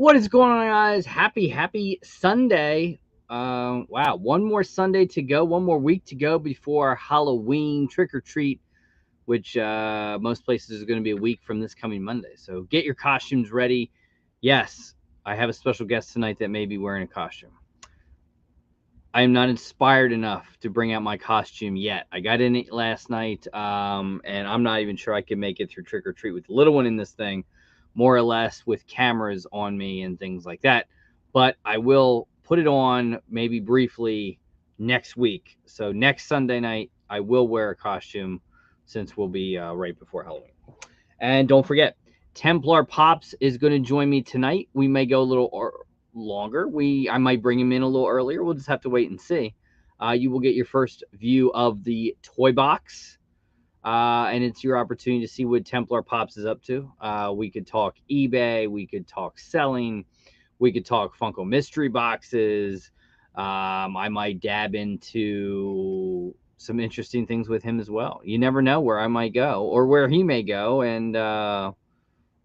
What is going on, guys? Happy Sunday. Wow, one more Sunday to go, one more week to go before Halloween trick or treat, which most places is going to be a week from this coming Monday. So get your costumes ready. Yes, I have a special guest tonight that may be wearing a costume. I am not inspired enough to bring out my costume yet. I got in it last night, and I'm not even sure I can make it through trick or treat with the little one in this thing, more or less with cameras on me and things like that. But I will put it on maybe briefly next week. So next Sunday night, I will wear a costume since we'll be right before Halloween. And don't forget, Templar Pops is going to join me tonight. We may go a little longer. I might bring him in a little earlier. We'll just have to wait and see. You will get your first view of the toy box, and it's your opportunity to see what Templar Pops is up to. We could talk eBay. We could talk selling. We could talk Funko mystery boxes. I might dab into some interesting things with him as well. You never know where I might go or where he may go, and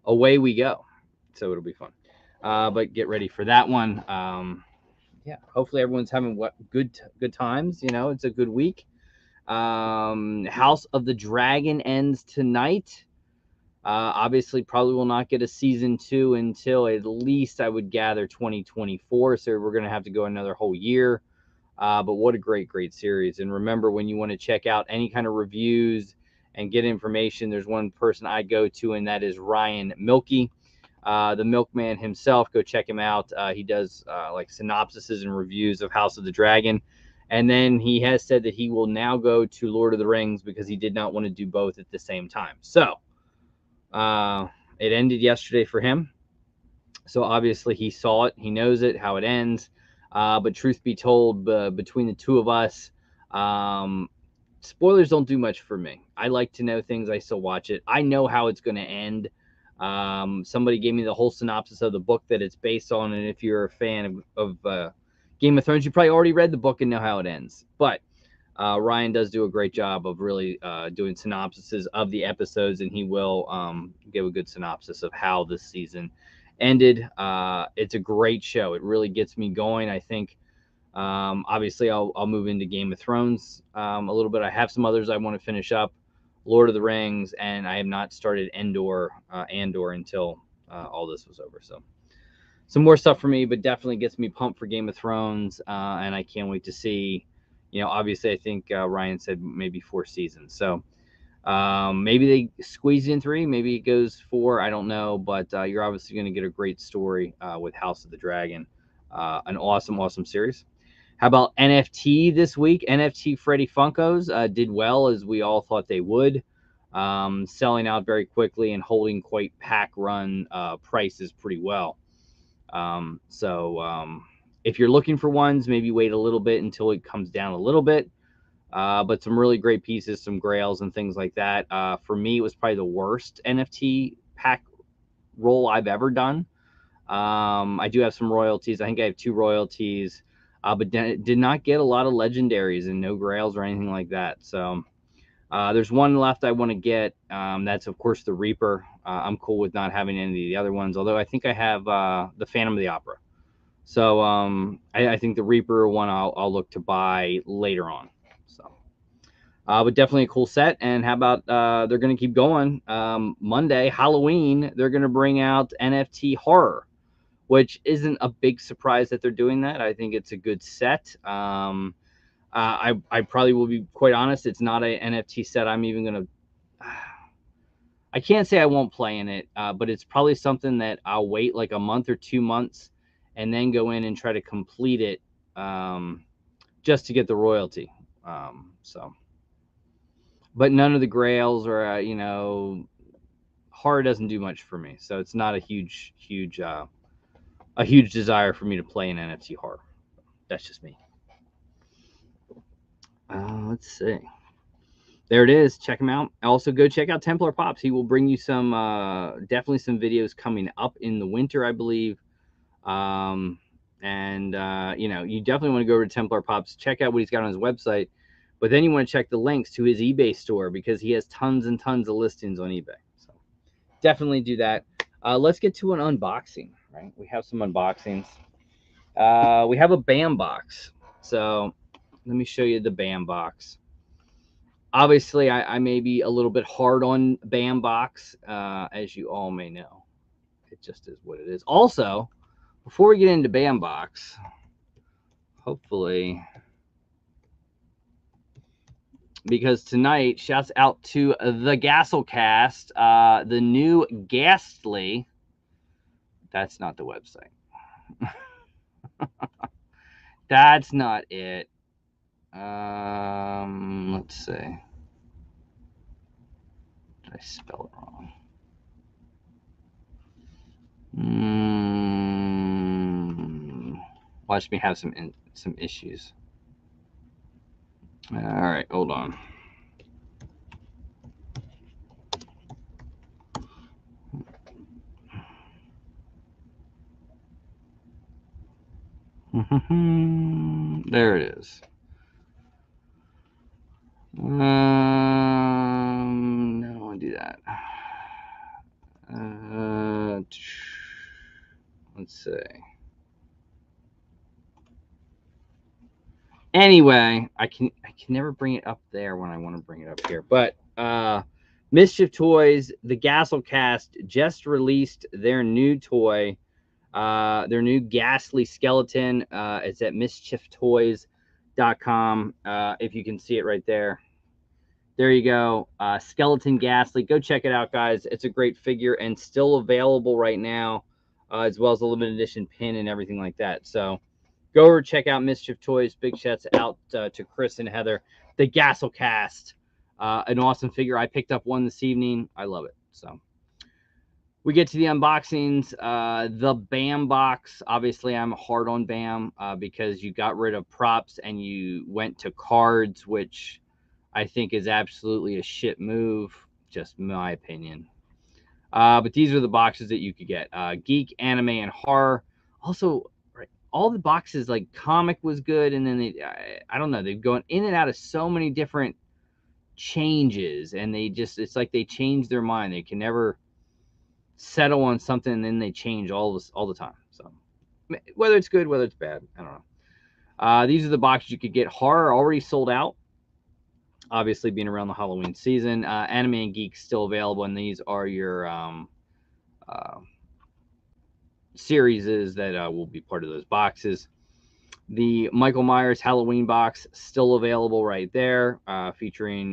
away we go. So it'll be fun. But get ready for that one. Yeah, hopefully everyone's having good times. You know, it's a good week. House of the Dragon ends tonight. Obviously, probably will not get a season 2 until at least I would gather 2024. So we're going to have to go another whole year. But what a great series. And remember, when you want to check out any kind of reviews and get information, there's one person I go to, and that is Ryan Milky, the Milkman himself. Go check him out. He does like synopsises and reviews of House of the Dragon. And then he has said that he will now go to Lord of the Rings because he did not want to do both at the same time. So it ended yesterday for him. So obviously he saw it. He knows it, how it ends. But truth be told, between the two of us, spoilers don't do much for me. I like to know things. I still watch it. I know how it's going to end. Somebody gave me the whole synopsis of the book that it's based on. And if you're a fan of Game of Thrones, you probably already read the book and know how it ends. But Ryan does do a great job of really doing synopsises of the episodes, and he will give a good synopsis of how this season ended. It's a great show. It really gets me going. I think obviously I'll move into Game of Thrones a little bit. I have some others I want to finish up, Lord of the Rings, and I have not started Andor until all this was over. So some more stuff for me, but definitely gets me pumped for Game of Thrones, and I can't wait to see. You know, obviously I think Ryan said maybe 4 seasons, so maybe they squeeze in 3, maybe it goes 4, I don't know, but you're obviously going to get a great story with House of the Dragon. An awesome series. How about NFT this week? NFT Freddy Funkos did well, as we all thought they would, selling out very quickly and holding quite pack run prices pretty well. If you're looking for ones, maybe wait a little bit until it comes down a little bit. But some really great pieces, some grails and things like that. For me, it was probably the worst NFT pack roll I've ever done. I do have some royalties. I think I have 2 royalties, but did not get a lot of legendaries and no grails or anything like that. So there's one left I want to get. That's, of course, the Reaper. I'm cool with not having any of the other ones, although I think I have the Phantom of the Opera. So I think the Reaper one I'll look to buy later on. So, but definitely a cool set. And how about they're going to keep going. Monday, Halloween, they're going to bring out NFT Horror, which isn't a big surprise that they're doing that. I think it's a good set. I probably will be quite honest. It's not an NFT set I'm even going to... I can't say I won't play in it, but it's probably something that I'll wait like a month or 2 months and then go in and try to complete it just to get the royalty. But none of the grails or, horror doesn't do much for me. So it's not a huge desire for me to play an NFT horror. That's just me. Let's see. There it is. Check him out. Also, go check out Templar Pops. He will bring you some, definitely some videos coming up in the winter, I believe. You definitely want to go over to Templar Pops, check out what he's got on his website, but then you want to check the links to his eBay store because he has tons and tons of listings on eBay. So definitely do that. Let's get to an unboxing, right? We have some unboxings. We have a BAM box. So let me show you the BAM box. Obviously, I may be a little bit hard on BAM box, as you all may know. It just is what it is. Also, before we get into BAM box, hopefully, because tonight, shouts out to the Gasselcast, the new Ghastly. That's not the website. That's not it. Let's see. Did I spell it wrong? Watch me have some issues. All right, hold on. There it is. No, I don't want to do that. Let's see. Anyway, I can never bring it up there when I want to bring it up here. But Mischief Toys, the Gasselcast just released their new toy, their new Ghastly skeleton. It's at mischieftoys.com. If you can see it right there. There you go. Skeleton Ghastly. Go check it out, guys. It's a great figure and still available right now, as well as a limited edition pin and everything like that. So go over, check out Mischief Toys. Big shouts out to Chris and Heather. The Gasselcast. An awesome figure. I picked up one this evening. I love it. So we get to the unboxings. The BAM box. Obviously, I'm hard on BAM because you got rid of props and you went to cards, which I think is absolutely a shit move. Just my opinion. But these are the boxes that you could get. Geek, anime, and horror. Also, right, all the boxes, like comic was good, and then I don't know, they've gone in and out of so many different changes, and it's like they change their mind. They can never settle on something, and then they change all the time. So whether it's good, whether it's bad, I don't know. These are the boxes you could get. Horror already sold out. Obviously, being around the Halloween season. Anime and Geek still available, and these are your series that will be part of those boxes. The Michael Myers Halloween box still available right there, featuring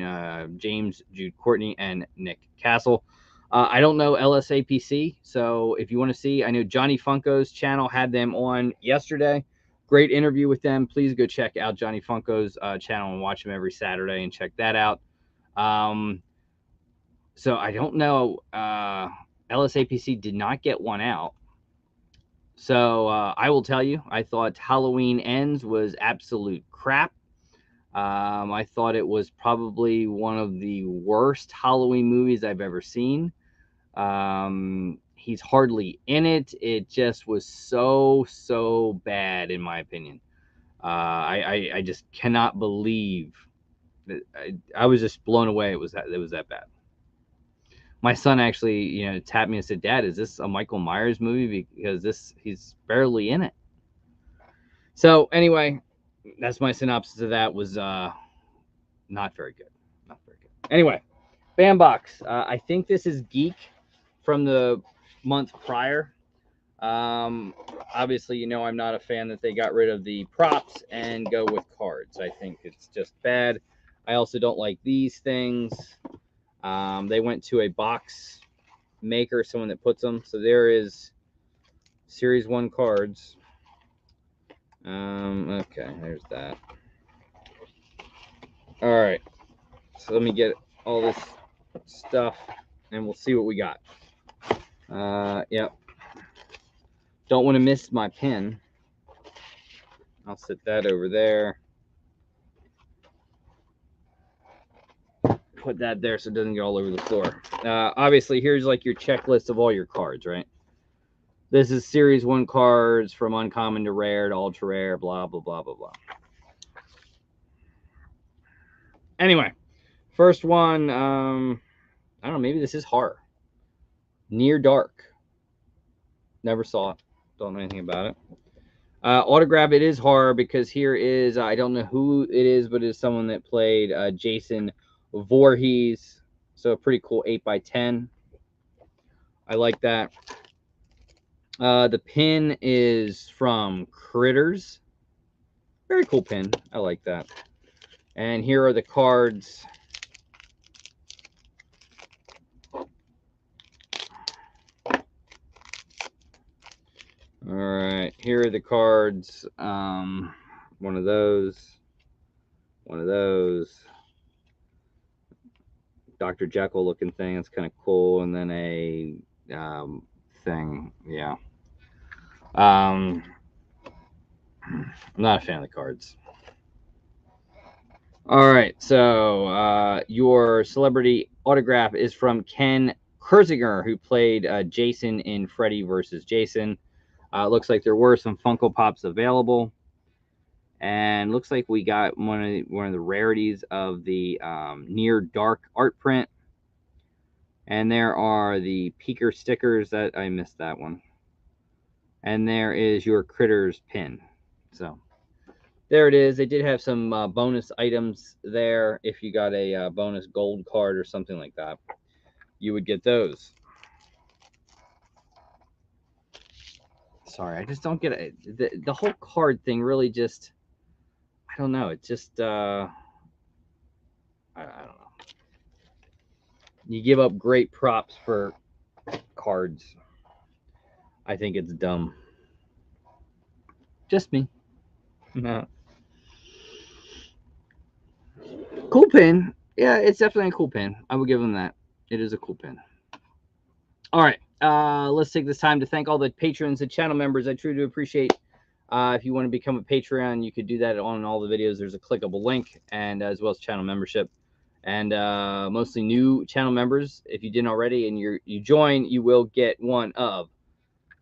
James, Jude Courtney, and Nick Castle. I don't know LSAPC, so if you want to see, I know Johnny Funko's channel had them on yesterday. Great interview with them. Please go check out Johnny Funko's channel and watch him every Saturday and check that out. So I don't know. LSAPC did not get one out. So I will tell you, I thought Halloween Ends was absolute crap. I thought it was probably one of the worst Halloween movies I've ever seen. He's hardly in it. It just was so bad, in my opinion. I just cannot believe that. I was just blown away. It was that bad. My son actually, tapped me and said, "Dad, is this a Michael Myers movie? Because he's barely in it." So anyway, that's my synopsis of that. Was not very good. Not very good. Anyway, BAM box. I think this is Geek from the month prior. Obviously, I'm not a fan that they got rid of the props and go with cards. I think it's just bad. I also don't like these things. They went to a box maker, someone that puts them. So there is Series 1 cards. Okay, there's that. All right. So let me get all this stuff, and we'll see what we got. Yep. Don't want to miss my pen. I'll set that over there. Put that there so it doesn't get all over the floor. Obviously, here's like your checklist of all your cards, right? This is Series 1 cards from uncommon to rare to ultra rare, blah, blah, blah, blah, blah. Anyway, first one, I don't know, maybe this is horror. Near Dark. Never saw it. Don't know anything about it. Autograph, it is hard because here is, I don't know who it is, but it's someone that played Jason Voorhees. So a pretty cool 8x10. I like that. The pin is from Critters. Very cool pin. I like that. And here are the cards. All right, here are the cards. One of those. Dr. Jekyll looking thing. It's kind of cool. And then a thing. Yeah. I'm not a fan of the cards. All right, so your celebrity autograph is from Ken Kersinger, who played Jason in Freddy vs. Jason. Looks like there were some Funko Pops available, and looks like we got one of the rarities of the Near Dark art print. And there are the Peeker stickers. That I missed that one. And there is your Critters pin. So there it is. They did have some bonus items there. If you got a bonus gold card or something like that, you would get those. Sorry, I just don't get it. The whole card thing really just, I don't know. It just, I don't know. You give up great props for cards. I think it's dumb. Just me. No. Cool pin. Yeah, it's definitely a cool pin. I would give them that. It is a cool pin. All right. Let's take this time to thank all the patrons and channel members. I truly do appreciate. If you want to become a Patreon, you could do that on all the videos. There's a clickable link, and as well as channel membership. And mostly new channel members. If you didn't already and you join, you will get one of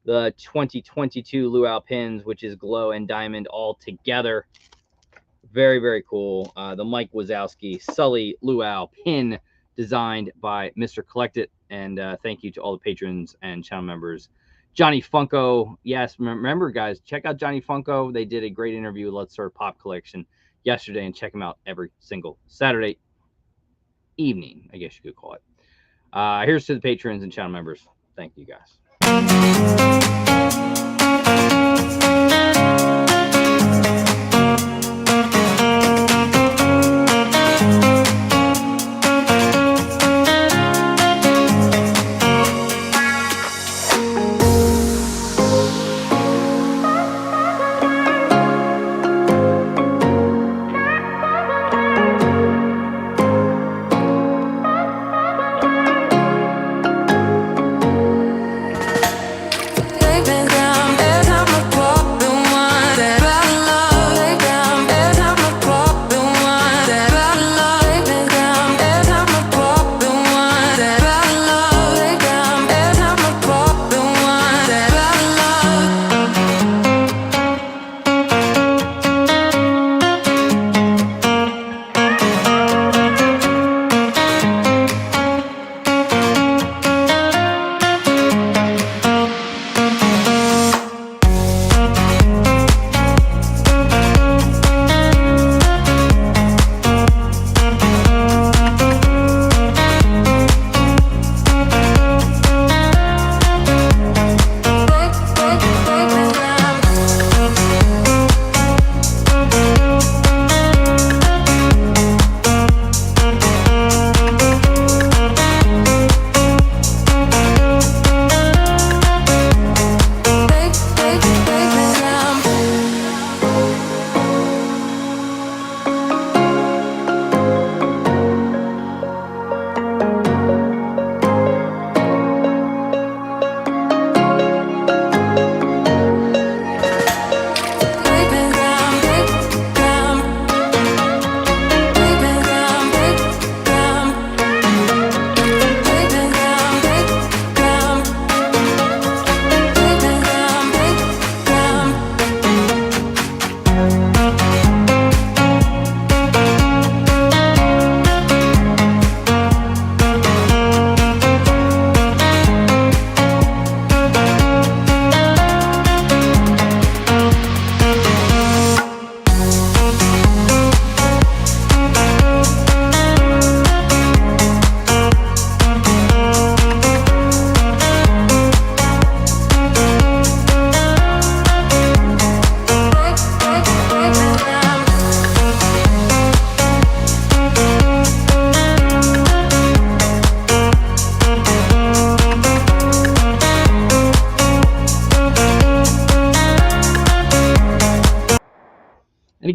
the 2022 Luau pins, which is glow and diamond all together. Very, very cool. The Mike Wazowski Sully Luau pin designed by Mr. Collect It. And thank you to all the patrons and channel members. Johnny Funko. Yes, remember, guys, check out Johnny Funko. They did a great interview with Let's Start Pop Collection yesterday, and check them out every single Saturday evening, I guess you could call it. Here's to the patrons and channel members. Thank you, guys. Baby,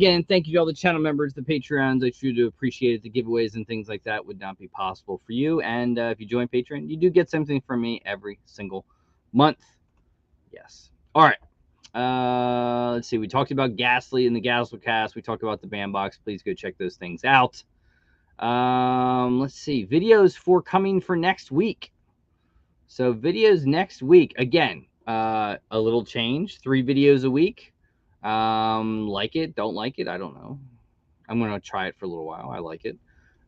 again, thank you to all the channel members, the Patreons. I truly do appreciate it. The giveaways and things like that would not be possible for you. And if you join Patreon, you do get something from me every single month. Yes. All right. Let's see. We talked about Ghastly in the Ghastly cast. We talked about the bandbox. Please go check those things out. Let's see. Videos coming for next week. So videos next week. Again, a little change. 3 videos a week. Like it, don't like it, I don't know. I'm going to try it for a little while. I like it.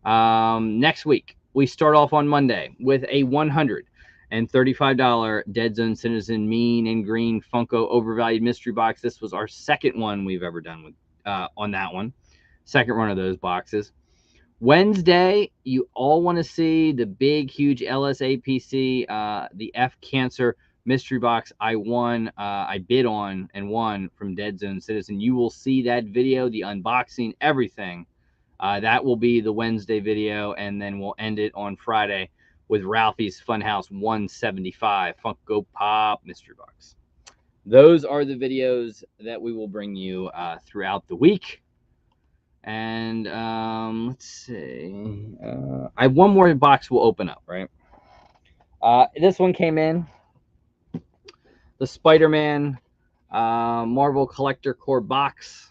Next week, we start off on Monday with a $135 Dead Zone Citizen Mean and Green Funko Overvalued Mystery Box. This was our second one we've ever done with on that one. Second run of those boxes. Wednesday, you all want to see the big, huge LSAPC, the F Cancer mystery box I bid on and won from Dead Zone Citizen. You will see that video, the unboxing, everything. That will be the Wednesday video, and then we'll end it on Friday with Ralphie's Funhouse 175 Funko Pop mystery box. Those are the videos that we will bring you throughout the week. And let's see. I have one more box we'll open up, right? This one came in. The Spider-Man Marvel Collector Core box.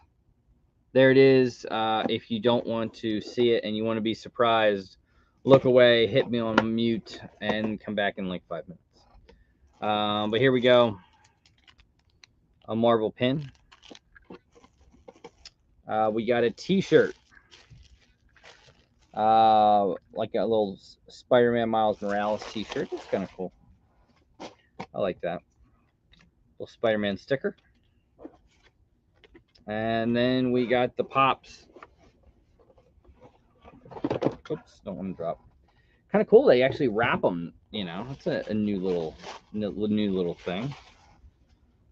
There it is. If you don't want to see it and you want to be surprised, look away, hit me on mute, and come back in like 5 minutes. But here we go. A Marvel pin. We got a t-shirt. Like a little Spider-Man Miles Morales t-shirt. It's kind of cool. I like that. Little Spider-Man sticker. And then we got the Pops. Oops, don't want to drop. Kind of cool. They actually wrap them, you know. It's a new little thing.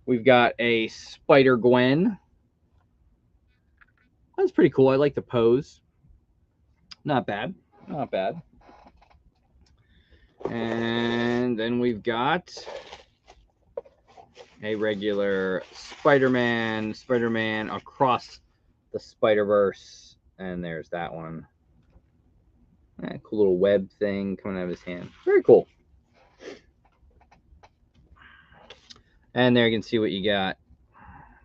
We've got a Spider-Gwen. That's pretty cool. I like the pose. Not bad. Not bad. And then we've got a regular Spider-Man Across the Spider-Verse. And there's that one. Cool little web thing coming out of his hand. Very cool. And there you can see what you got.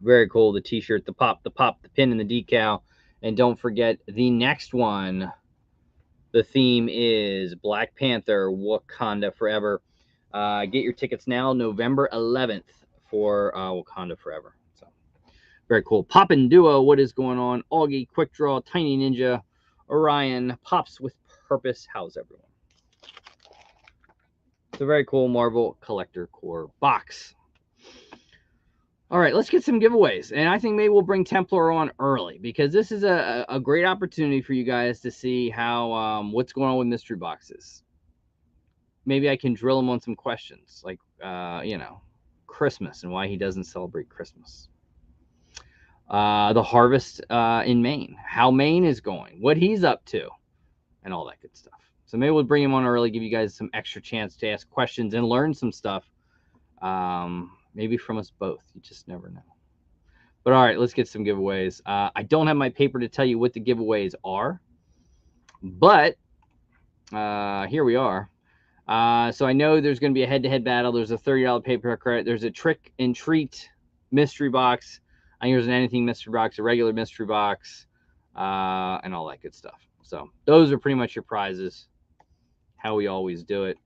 Very cool. The t-shirt, the pop, the pin, and the decal. And don't forget the next one. The theme is Black Panther, Wakanda Forever. Get your tickets now, November 11th for Wakanda Forever. So very cool. Poppin' Duo, what is going on? Augie, Quick Draw, Tiny Ninja, Orion, Pops with Purpose. How's everyone? It's a very cool Marvel Collector Core box. All right, let's get some giveaways. And I think maybe we'll bring Templar on early because this is a great opportunity for you guys to see how what's going on with mystery boxes. Maybe I can drill him on some questions like, you know, Christmas and why he doesn't celebrate Christmas. The harvest in Maine, how Maine is going, what he's up to, and all that good stuff. So maybe we'll bring him on early, give you guys some extra chance to ask questions and learn some stuff. Maybe from us both. You just never know. But all right, let's get some giveaways. I don't have my paper to tell you what the giveaways are, but here we are. So I know there's going to be a head-to-head battle. There's a $30 paper credit. There's a trick and treat mystery box. I think there's an anything mystery box, a regular mystery box, and all that good stuff. So those are pretty much your prizes. How we always do it.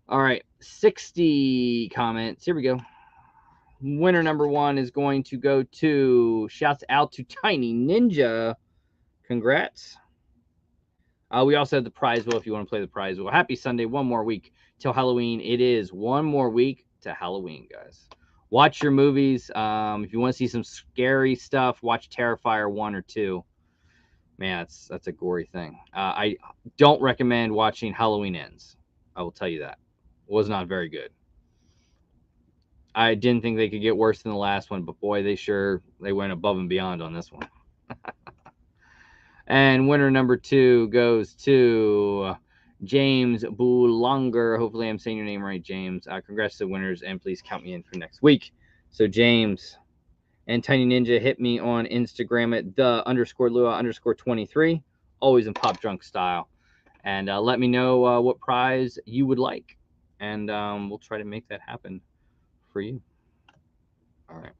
All right, 60 comments. Here we go. Winner number 1 is going to go to, shouts out to Tiny Ninja. Congrats. We also have the prize wheel if you want to play the prize wheel. Happy Sunday. One more week till Halloween. It is one more week to Halloween, guys. Watch your movies. If you want to see some scary stuff, watch Terrifier 1 or 2. Man, that's a gory thing. I don't recommend watching Halloween Ends. I will tell you that. Was not very good. I didn't think they could get worse than the last one, but boy, they went above and beyond on this one. And winner number 2 goes to James Boulanger. Hopefully I'm saying your name right, James. Congrats to the winners, and please count me in for next week. So James, And Tiny Ninja, hit me on Instagram at the_Luau_23, always in Pop Drunk style. And let me know what prize you would like. And we'll try to make that happen for you. All right.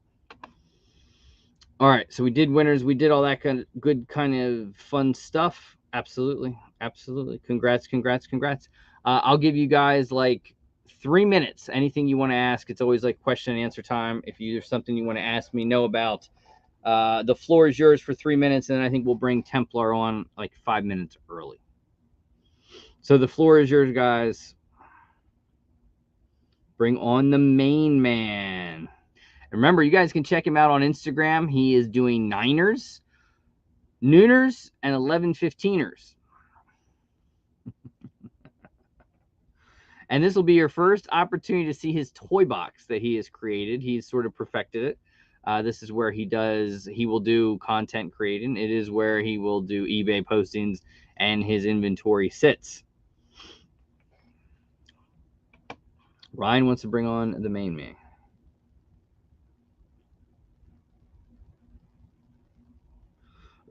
All right. So we did winners. We did all that kind of good, kind of fun stuff. Absolutely. Absolutely. Congrats. I'll give you guys like 3 minutes. Anything you want to ask. It's always like question and answer time. If there's something you want to ask me, know about, the floor is yours for 3 minutes. And I think we'll bring Templar on like 5 minutes early. So the floor is yours, guys. Bring on the main man. Remember, you guys can check him out on Instagram. He is doing 9ers, nooners, and 11:15ers. And this will be your first opportunity to see his toy box that he has created. He's sort of perfected it. This is where he will do content creating. It is where he will do eBay postings and his inventory sits. Ryan wants to bring on the main man.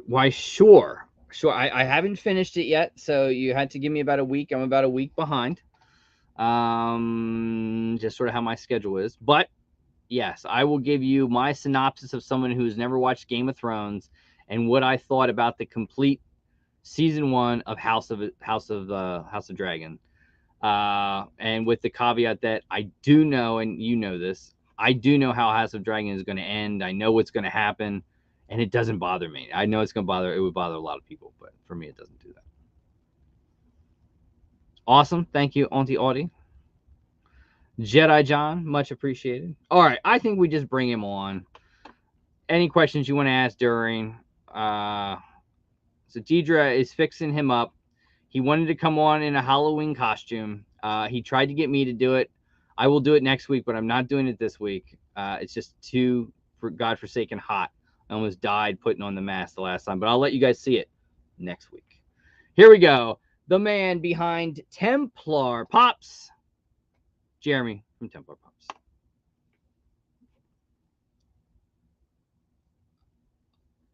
Why, sure. I haven't finished it yet, so you had to give me about a week. I'm about a week behind. Just sort of how my schedule is. But yes, I will give you my synopsis of someone who's never watched Game of Thrones and what I thought about the complete season 1 of House of Dragon. And with the caveat that I do know, and you know this, I do know how House of Dragon is going to end. I know what's going to happen, and it doesn't bother me. I know it would bother a lot of people, but for me, it doesn't do that. Awesome. Thank you, Auntie Audie. Jedi John, much appreciated. All right, I think we just bring him on. Any questions you want to ask during? So Deidre is fixing him up. He wanted to come on in a Halloween costume. He tried to get me to do it. I will do it next week, but I'm not doing it this week. It's just too godforsaken hot. I almost died putting on the mask the last time, but I'll let you guys see it next week. Here we go. The man behind Templar Pops, Jeremy from Templar Pops.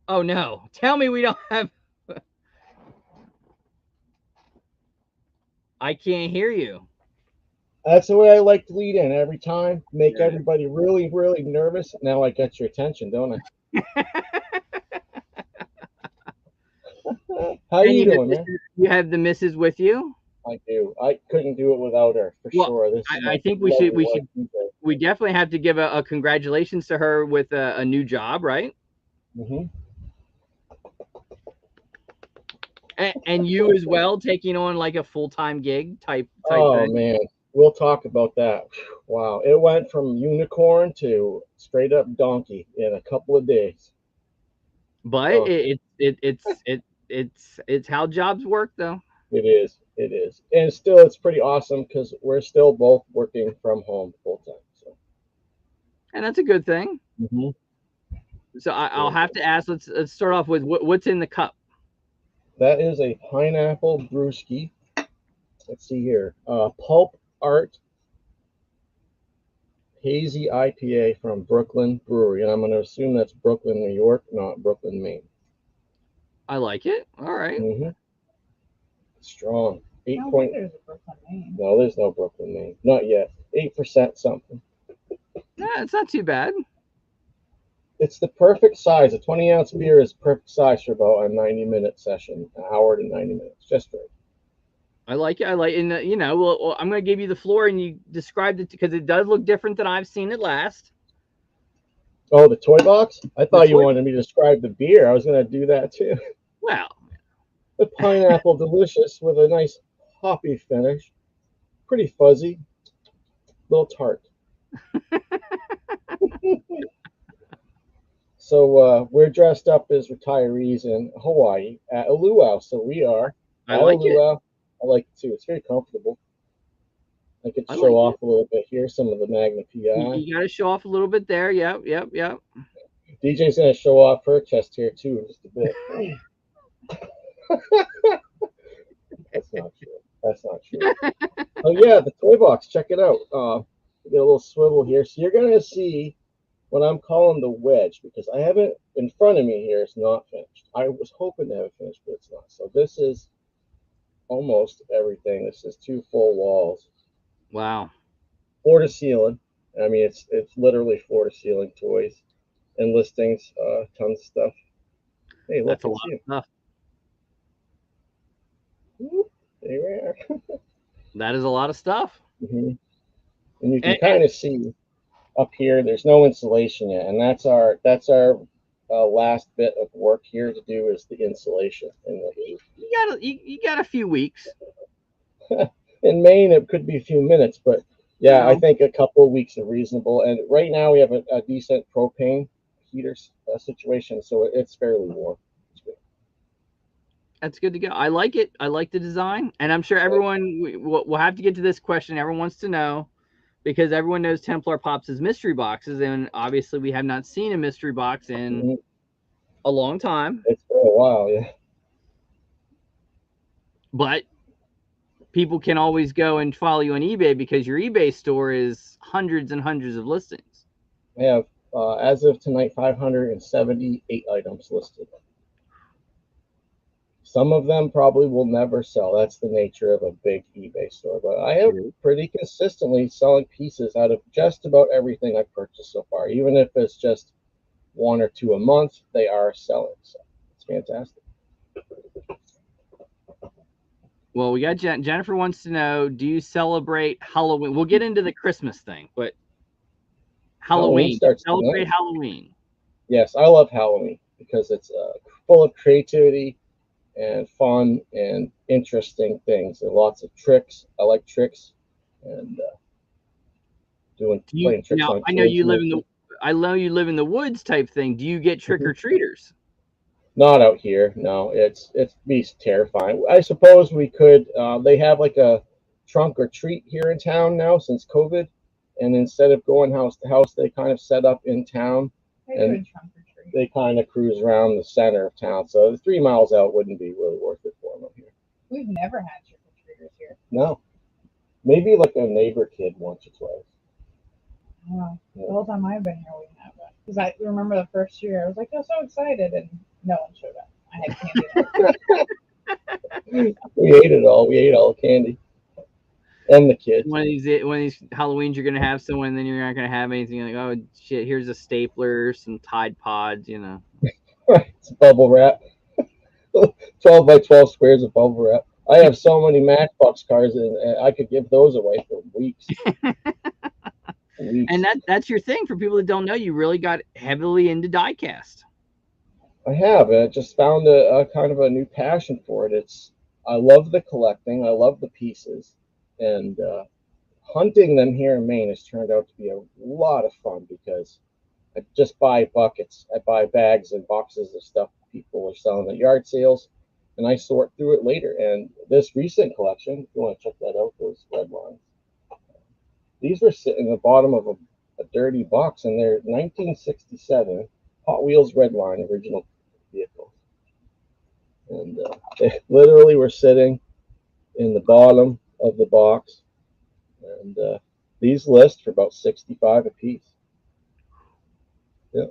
Oh no, tell me we don't have... I can't hear you. That's the way I like to lead in every time. Make everybody really, really nervous. Now I got your attention, don't I? How you doing, man? You have the missus with you? I do. I couldn't do it without her, for sure. I think we definitely have to give a congratulations to her with a new job, right? Mm-hmm. And you as well, taking on like a full-time gig type thing? Man, we'll talk about that. Wow, it went from unicorn to straight up donkey in a couple of days. But it's how jobs work, though. It is, and still it's pretty awesome because we're still both working from home full time. So, and that's a good thing. Mm-hmm. So I'll have to ask. Let's start off with what's in the cup. That is a pineapple brewski. Let's see here. Pulp Art Hazy IPA from Brooklyn Brewery. And I'm going to assume that's Brooklyn, New York, not Brooklyn, Maine. I like it. All right. Mm-hmm. Strong. 8 point. No, there's no Brooklyn, Maine. Not yet. 8% something. Yeah, it's not too bad. It's the perfect size. A 20-ounce beer is perfect size for about a 90-minute session, an hour to 90 minutes, just right. I like it. And well, I'm going to give you the floor, and you described it because it does look different than I've seen it last. Oh, the toy box? I thought you wanted me to describe the beer. I was going to do that too. Well, the pineapple, delicious with a nice hoppy finish, pretty fuzzy, little tart. So we're dressed up as retirees in Hawaii at a luau. So we are at a luau. I like it too. It's very comfortable. I could show off a little bit here, some of the Magna PI. You got to show off a little bit there. Yep. DJ's going to show off her chest here too in just a bit. That's not true. Oh yeah, the toy box. Check it out. We get a little swivel here. So you're going to see what I'm calling the wedge, because I haven't in front of me here. It's not finished. I was hoping to have it finished, but it's not. So this is almost everything. This is 2 full walls, Wow. floor to ceiling. I mean, it's literally floor to ceiling toys and listings, tons of stuff. Hey, look, That's a lot it's you. of stuff. Whoop, there we are. That is a lot of stuff. And you can And, kind of see up here. There's no insulation yet, and that's our last bit of work here to do is the insulation. you got a few weeks. In Maine, it could be a few minutes, but You yeah, I know, think a couple of weeks are reasonable. And right now we have a decent propane heater situation, so it's fairly warm. It's good. that's good to go. I like it. I like the design, and I'm sure everyone will have to get to this question. Everyone wants to know because everyone knows Templar Pops as mystery boxes, and obviously we have not seen a mystery box in Mhm. a long time. It's been a while, yeah. But people can always go and follow you on eBay because your eBay store is hundreds and hundreds of listings. I have, as of tonight, 578 items listed. Some of them probably will never sell. That's the nature of a big eBay store. But I have pretty consistently selling pieces out of just about everything I've purchased so far. Even if it's just 1 or 2 a month, they are selling. So it's fantastic. Well, we got Jennifer wants to know, do you celebrate Halloween? We'll get into the Christmas thing, but Halloween starts celebrate tonight. Halloween. Yes, I love Halloween because it's full of creativity and fun and interesting things and lots of tricks. I like tricks and playing tricks Now on I know kids. you live in the woods type thing. Do you get trick or treaters? Not out here. No, it's be terrifying. I suppose we could. They have like a trunk or treat here in town now since COVID, and instead of going house to house, they kind of set up in town and they kind of cruise around the center of town. So the 3 miles out wouldn't be really worth it for them up here. We've never had trick or treaters here. No, maybe like a neighbor kid once or twice. Wow. The whole time I've been here, we have that. Because I remember the first year, I was like, I'm so excited, and no one showed up. I had candy. We ate it all. We ate all the candy. And the kids. One of these Halloweens, you're gonna have someone, and then you're not gonna have anything. Like, oh shit, here's a stapler, some Tide Pods, you know. It's bubble wrap. 12 by 12 squares of bubble wrap. I have so many Matchbox cars, and I could give those away for weeks. And that's your thing. For people that don't know, you really got heavily into diecast. I have. I just found a kind of a new passion for it. I love the collecting. I love the pieces, and hunting them here in Maine has turned out to be a lot of fun because I just buy buckets. I buy bags and boxes of stuff people are selling at yard sales, and I sort through it later. And this recent collection, if you want to check that out, those red lines, these were sitting in the bottom of a dirty box, and they're 1967 Hot Wheels red line original vehicles. And they literally were sitting in the bottom of the box. And these list for about 65 a piece. Yeah.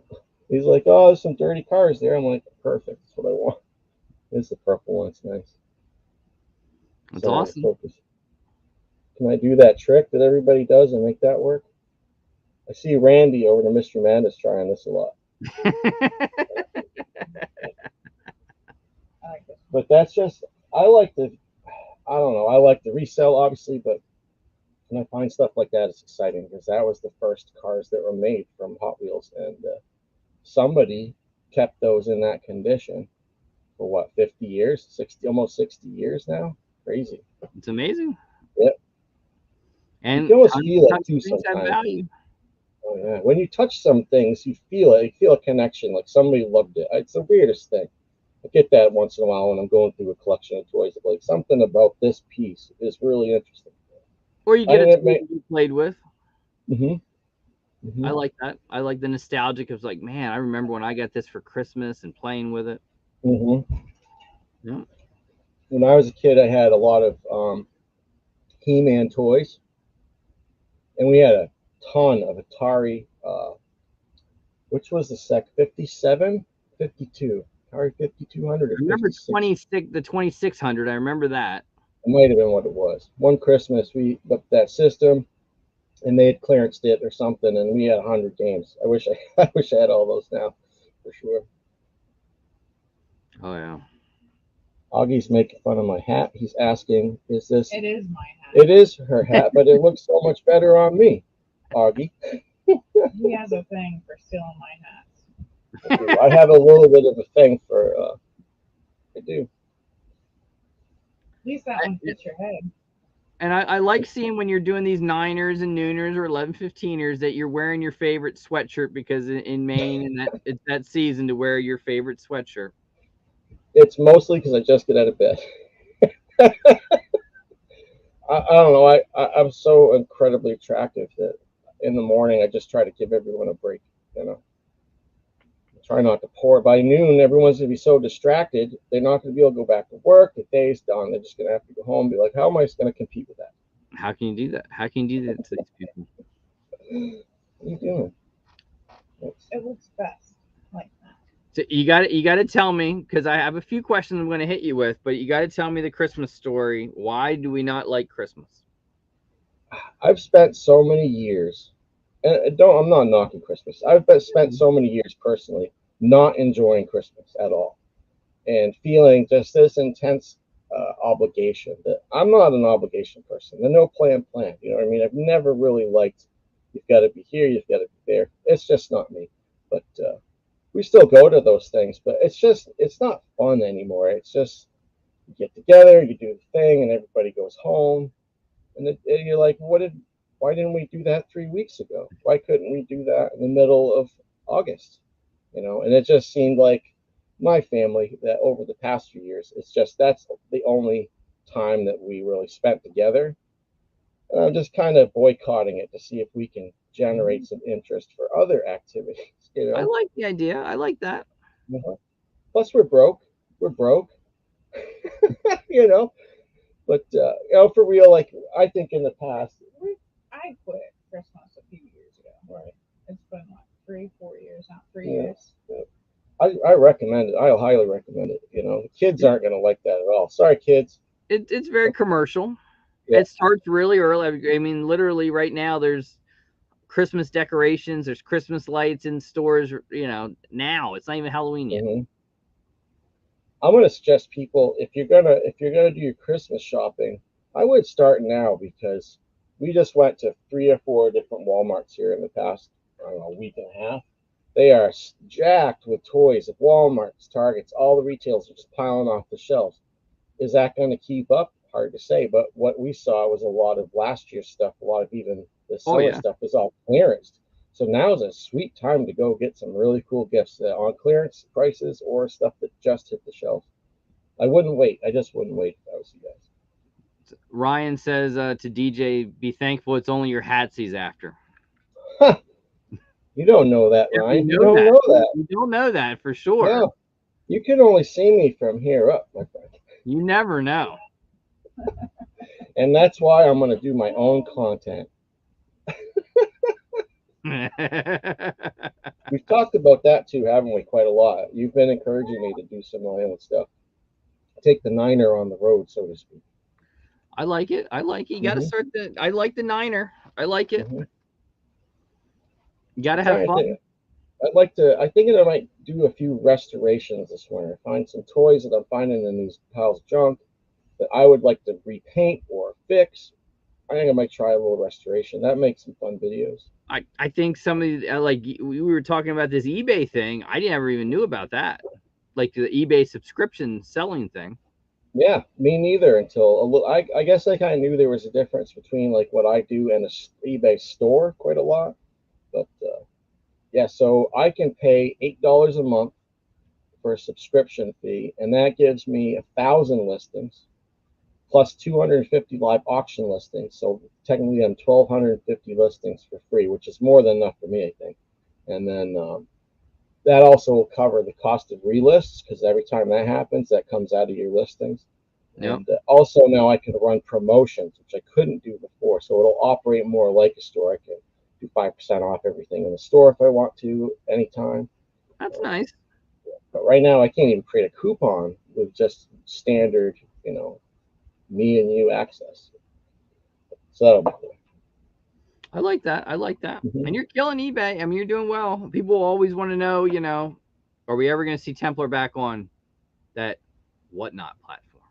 He's like, oh, there's some dirty cars there. I'm like, perfect. That's what I want. This is the purple one. It's nice. That's awesome. Focus. Can I do that trick that everybody does and make that work? I see Randy over to Mr. Madness trying this a lot. But that's just, I like to resell, obviously, but when I find stuff like that, it's exciting because that was the first cars that were made from Hot Wheels, and somebody kept those in that condition for what, 50 years, 60, almost 60 years now. Crazy. It's amazing. Yep. And you can almost feel it too sometimes. Have value. Oh yeah. When you touch some things, you feel it. You feel a connection, like somebody loved it. It's the weirdest thing. I get that once in a while when I'm going through a collection of toys. Like something about this piece is really interesting. Or you get a toy you played with. Mm-hmm. I like that. I like the nostalgic of like, man, I remember when I got this for Christmas and playing with it. Mm-hmm. Yeah. When I was a kid, I had a lot of He-Man toys, and we had a ton of Atari Which was the sec? 57, 52. Atari 5200 or I remember 56. the 2600. I remember that. It might have been what it was. One Christmas we looked at that system, and they had clearanced it or something, and we had 100 games. I wish I wish I had all those now, for sure. Oh yeah. Augie's making fun of my hat. He's asking, "Is this?" It is my hat. It is her hat, but it looks so much better on me, Augie. He has a thing for stealing my hats. I have a little bit of a thing for. I do. At least that one fits your head. And I like seeing when you're doing these 9ers and nooners or 11-15ers that you're wearing your favorite sweatshirt, because in Maine and it's that season to wear your favorite sweatshirt. It's mostly because I just get out of bed. I don't know. I'm so incredibly attractive that in the morning I just try to give everyone a break. You know, try not to pour. By noon, everyone's gonna be so distracted they're not gonna be able to go back to work. The day's done. They're just gonna have to go home and be like, "How am I gonna compete with that?" How can you do that? How can you do that to these people? What are you doing? It looks best like that. So you got to tell me, because I have a few questions I'm going to hit you with, but you got to tell me the Christmas story. Why do we not like Christmas? I've spent so many years, and I'm not knocking Christmas. I've spent so many years personally not enjoying Christmas at all, and feeling just this intense obligation that I'm not an obligation person. The no plan. You know what I mean? I've never really liked. You've got to be here. You've got to be there. It's just not me. But we still go to those things, but it's not fun anymore. It's just you get together, you do the thing, and everybody goes home. And you're like, why didn't we do that 3 weeks ago? Why couldn't we do that in the middle of August? You know, and it just seemed like my family that over the past few years, it's just that's the only time that we really spent together. And I'm just kind of boycotting it to see if we can generate some interest for other activities. You I know, like the idea. I like that. plus we're broke. We're broke. You know, but you know, for real, like I think in the past, I quit Christmas a few years ago. right? It's been like 3-4 years, not 3 Yeah. years. I recommend it. I highly recommend it. You know, the kids aren't going to like that at all. Sorry, kids. It's very commercial. Yeah. It starts really early. I mean, literally right now there's Christmas decorations, there's Christmas lights in stores. You know, now it's not even Halloween yet. Mm-hmm. I'm going to suggest people if you're gonna do your Christmas shopping, I would start now because we just went to 3 or 4 different WalMarts here in the past I don't know week and a half. They are jacked with toys at Walmart's, Targets, all the retailers are just piling off the shelves. Is that going to keep up? Hard to say, but what we saw was a lot of last year's stuff, a lot of even the summer stuff was all clearanced. So now is a sweet time to go get some really cool gifts on clearance prices or stuff that just hit the shelf. I wouldn't wait. I just wouldn't wait if I was you guys. Ryan says to DJ, be thankful it's only your hats he's after. Huh. You don't know that, Ryan. You don't know that. You don't know that for sure. No. You can only see me from here up, my friend. You never know. And that's why I'm going to do my own content. We've talked about that too, haven't we? Quite a lot. You've been encouraging me to do some of my own stuff. Take the niner on the road, so to speak. I like it. You got to start I like the niner. I like it. Mm-hmm. You got to have fun. I think I might do a few restorations this winter. Find some toys that I'm finding in these piles of junk that I would like to repaint or fix. I think I might try a little restoration. That makes some fun videos. I think some of the, like we were talking about this eBay thing. I never even knew about that. Like the eBay subscription selling thing. Yeah, me neither until a little. I guess I kind of knew there was a difference between like what I do and a eBay store quite a lot. But yeah, so I can pay $8 a month for a subscription fee, and that gives me 1,000 listings plus 250 live auction listings. So technically, I'm 1,250 listings for free, which is more than enough for me, I think. And then that also will cover the cost of relists because every time that happens, that comes out of your listings. Yep. And also now I can run promotions, which I couldn't do before. So it'll operate more like a store. I can do 5% off everything in the store if I want to anytime. That's nice. But right now, I can't even create a coupon with just standard, me and you access. So I like that. I like that. Mhm. And you're killing eBay. I mean, you're doing well. People always want to know, are we ever going to see Templar back on that Whatnot platform?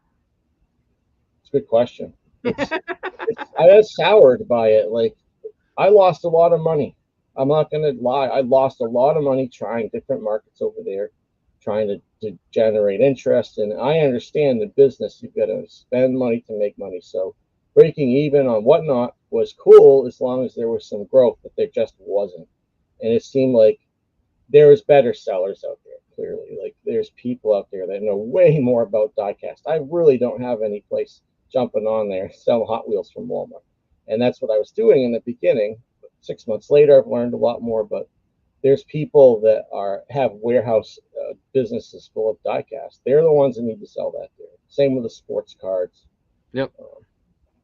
It's a good question. I was soured by it. Like, I lost a lot of money. I'm not going to lie. I lost a lot of money trying different markets over there, trying to generate interest. And I understand the business. You've got to spend money to make money. So breaking even on Whatnot was cool as long as there was some growth, but there just wasn't. And it seemed like there was better sellers out there, clearly. Like, there's people out there that know way more about diecast. I really don't have any place jumping on there selling Hot Wheels from Walmart. And that's what I was doing in the beginning. 6 months later, I've learned a lot more, but there's people that have warehouse businesses full of diecast. They're the ones that need to sell that there. Same with the sports cards. Yep.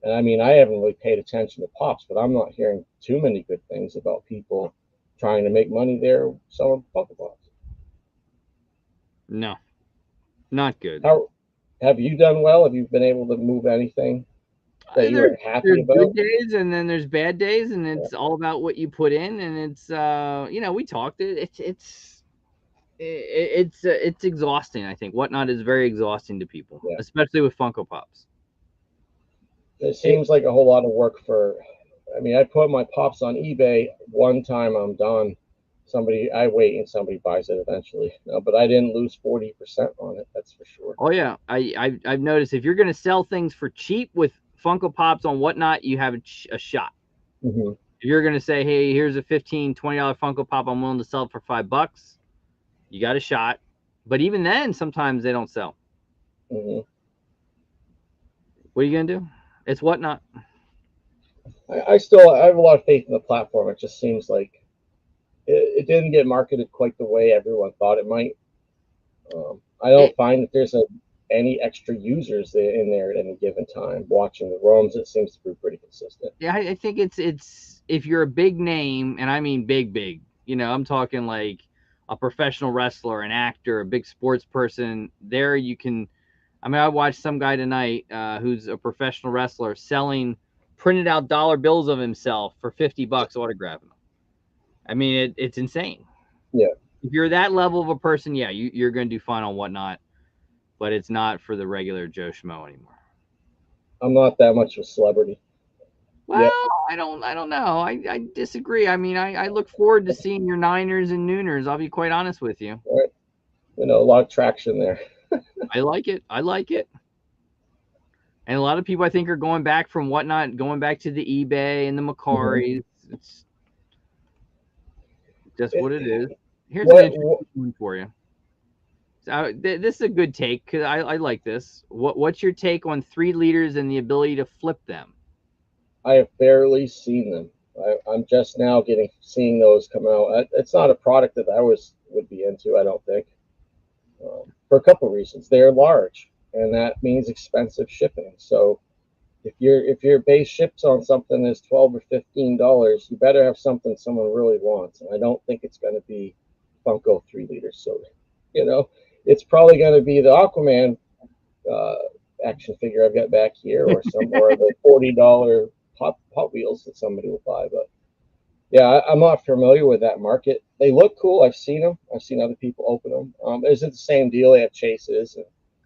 And I mean, I haven't really paid attention to Pops, but I'm not hearing too many good things about people trying to make money there selling Funko Pops. No, not good. How have you done well? Have you been able to move anything that you were happy There's about? good days and then there's bad days, and it's all about what you put in. And it's we talked. It's exhausting. I think Whatnot is very exhausting to people, especially with Funko Pops. It seems like a whole lot of work for. I mean, I put my Pops on eBay one time. I'm done. I wait and somebody buys it eventually. No, but I didn't lose 40% on it. That's for sure. Oh yeah, I've noticed if you're going to sell things for cheap with Funko Pops on Whatnot, you have a shot. Mm-hmm. If you're going to say, hey, here's a $15, $20 Funko Pop, I'm willing to sell it for $5, you got a shot. But even then, sometimes they don't sell. Mm-hmm. What are you going to do? It's Whatnot. I have a lot of faith in the platform. It just seems like it didn't get marketed quite the way everyone thought it might. I don't find that there's any extra users in there at any given time watching the ROMs. It seems to be pretty consistent. Yeah, I think it's if you're a big name, and I mean big, I'm talking like a professional wrestler, an actor, a big sports person. There you can. I mean, I watched some guy tonight who's a professional wrestler selling printed out dollar bills of himself for $50 autographing them. I mean, it's insane. Yeah. If you're that level of a person, yeah, you're going to do fine on Whatnot, but it's not for the regular Joe Schmo anymore. I'm not that much of a celebrity. Well, yeah. I don't know. I disagree. I mean, I look forward to seeing your Niners and Nooners. I'll be quite honest with you. All right. A lot of traction there. I like it. And a lot of people, I think, are going back from Whatnot, going back to the eBay and the Macaris. Mm-hmm. It's just what it is. Here's an interesting one for you. So, this is a good take because I like this. What's your take on 3 liters and the ability to flip them? I have barely seen them. I'm just now seeing those come out. It's not a product that I would be into. I don't think, for a couple of reasons. They're large, and that means expensive shipping. So if your base ships on something that's $12 or $15, you better have something someone really wants. And I don't think it's going to be Funko 3-liter soda. It's probably going to be the Aquaman action figure I've got back here, or some more of the $40 Hot Wheels that somebody will buy. But yeah, I'm not familiar with that market. They look cool. I've seen them. I've seen other people open them. Is it the same deal? They have chases.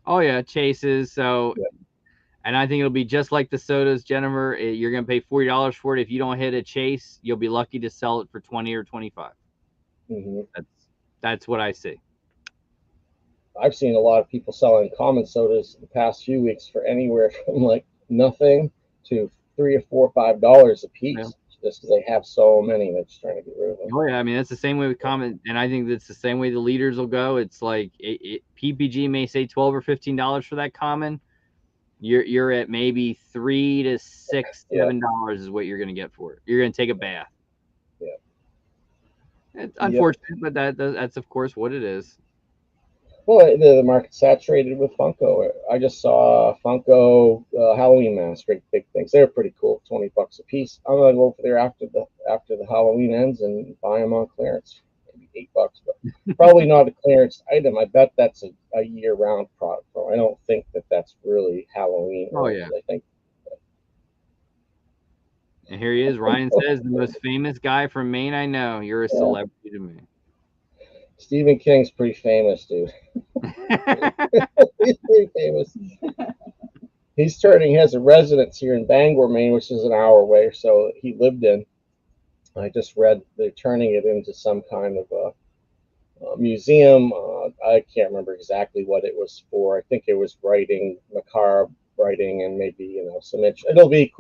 Oh yeah, chases. So, yeah. And I think it'll be just like the sodas, Jennifer. You're going to pay $40 for it. If you don't hit a chase, you'll be lucky to sell it for 20 or 25. Mm-hmm. That's what I see. I've seen a lot of people selling common sodas the past few weeks for anywhere from like nothing to $3 or $4 or $5 a piece, just because they have so many. They're just trying to get rid of them. Oh yeah, I mean that's the same way with common, and I think that's the same way the leaders will go. It's like PPG may say $12 or $15 for that common. You're at maybe $3 to $6, $7 is what you're going to get for it. You're going to take a bath. Yeah, it's unfortunate, but that's of course what it is. Well, the market's saturated with Funko. I just saw Funko Halloween masks, great big things. They're pretty cool, $20 a piece. I'm gonna go over there after the Halloween ends and buy them on clearance, maybe $8, but probably not a clearance item. I bet that's a year-round product. I don't think that's really Halloween. Oh yeah. I think. And here he is. Ryan says, the most famous guy from Maine I know. You're a celebrity to me. Stephen King's pretty famous, dude. He's pretty famous. He has a residence here in Bangor, Maine, which is an hour away or so he lived in. I just read they're turning it into some kind of a museum. I can't remember exactly what it was for. I think it was writing, macabre writing, and maybe some. It'll be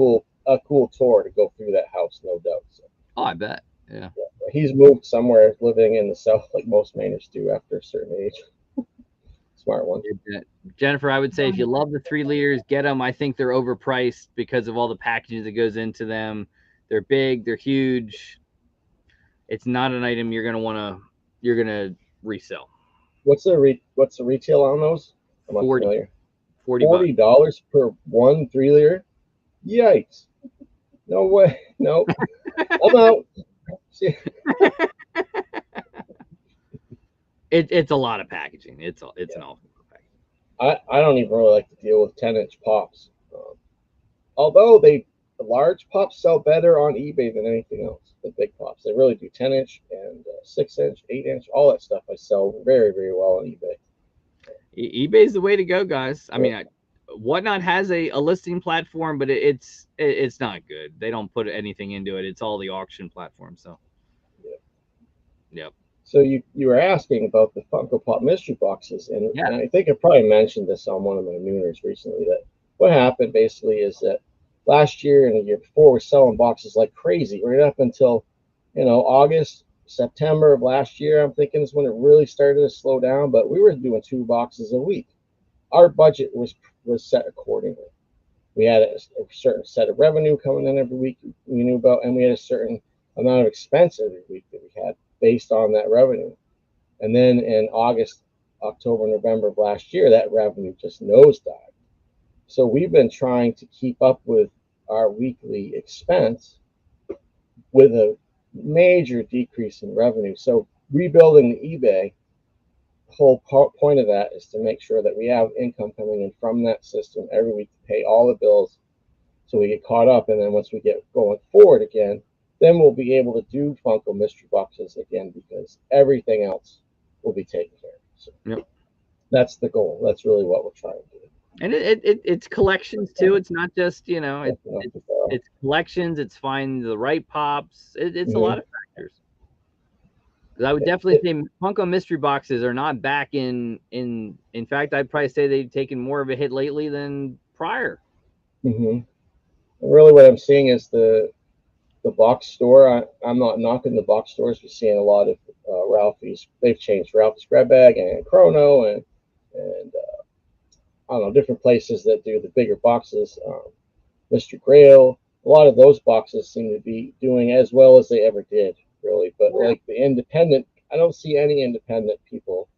a cool tour to go through that house, no doubt. So. Oh, I bet. Yeah. He's moved somewhere, living in the South like most Mainers do after a certain age. Smart one. Jennifer, I would say if you love the 3 liters, get them. I think they're overpriced because of all the packaging that goes into them. They're big, they're huge. It's not an item you're gonna resell. What's the retail on those? I'm not familiar. $40 per 1 3-liter. Yikes! No way. No, I'm out. It's a lot of packaging. It's an awful packaging. I don't even really like to deal with 10-inch pops. Although the large pops sell better on eBay than anything else. The big pops, they really do. 10-inch and 6-inch, 8-inch, all that stuff I sell very, very well on eBay. eBay's the way to go, guys. I mean, Whatnot has a listing platform, but it's not good. They don't put anything into it. It's all the auction platform. So, yep. So you were asking about the Funko Pop mystery boxes, and I think I probably mentioned this on one of my Nooners recently. That what happened basically is that last year and the year before, we're selling boxes like crazy, right up until August, September of last year. I'm thinking is when it really started to slow down, but we were doing 2 boxes a week. Our budget was set accordingly. We had a certain set of revenue coming in every week we knew about, and we had a certain amount of expense every week that we had based on that revenue. And then in August, October, November of last year, that revenue just nosedived. So we've been trying to keep up with our weekly expense with a major decrease in revenue. So rebuilding the eBay, the whole point of that is to make sure that we have income coming in from that system every week to pay all the bills so we get caught up. And then once we get going forward again, then we'll be able to do Funko mystery boxes again because everything else will be taken care of. So that's the goal. That's really what we're trying to do. And it's collections too. It's not just it's collections. It's finding the right pops. It's a lot of factors. I would definitely say Funko mystery boxes are not back in fact, I'd probably say they've taken more of a hit lately than prior. Really, what I'm seeing is the box store. I'm not knocking the box stores. We're seeing a lot of Ralphie's. They've changed Ralphie's Grab Bag and Chrono and I don't know, different places that do the bigger boxes. Mr. Grail. A lot of those boxes seem to be doing as well as they ever did, really. But like the independent, I don't see any independent people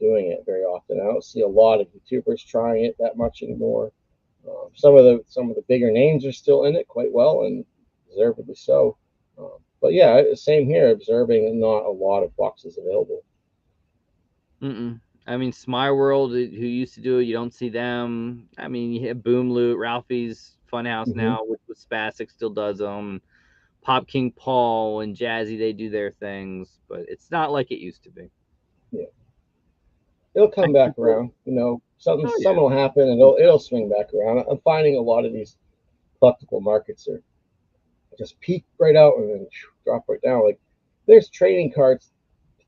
doing it very often. I don't see a lot of YouTubers trying it that much anymore. Some of the bigger names are still in it quite well, and deservedly so. But yeah, same here. Observing not a lot of boxes available. I mean, Smile World, who used to do it, you don't see them. I mean, you have Boom Loot, Ralphie's Funhouse now with Spastic still does them. Pop King Paul and Jazzy, they do their things, but it's not like it used to be. Yeah, it'll come back around. Something will happen and it'll swing back around. I'm finding a lot of these collectible markets are just peak right out and then drop right down. Like there's trading cards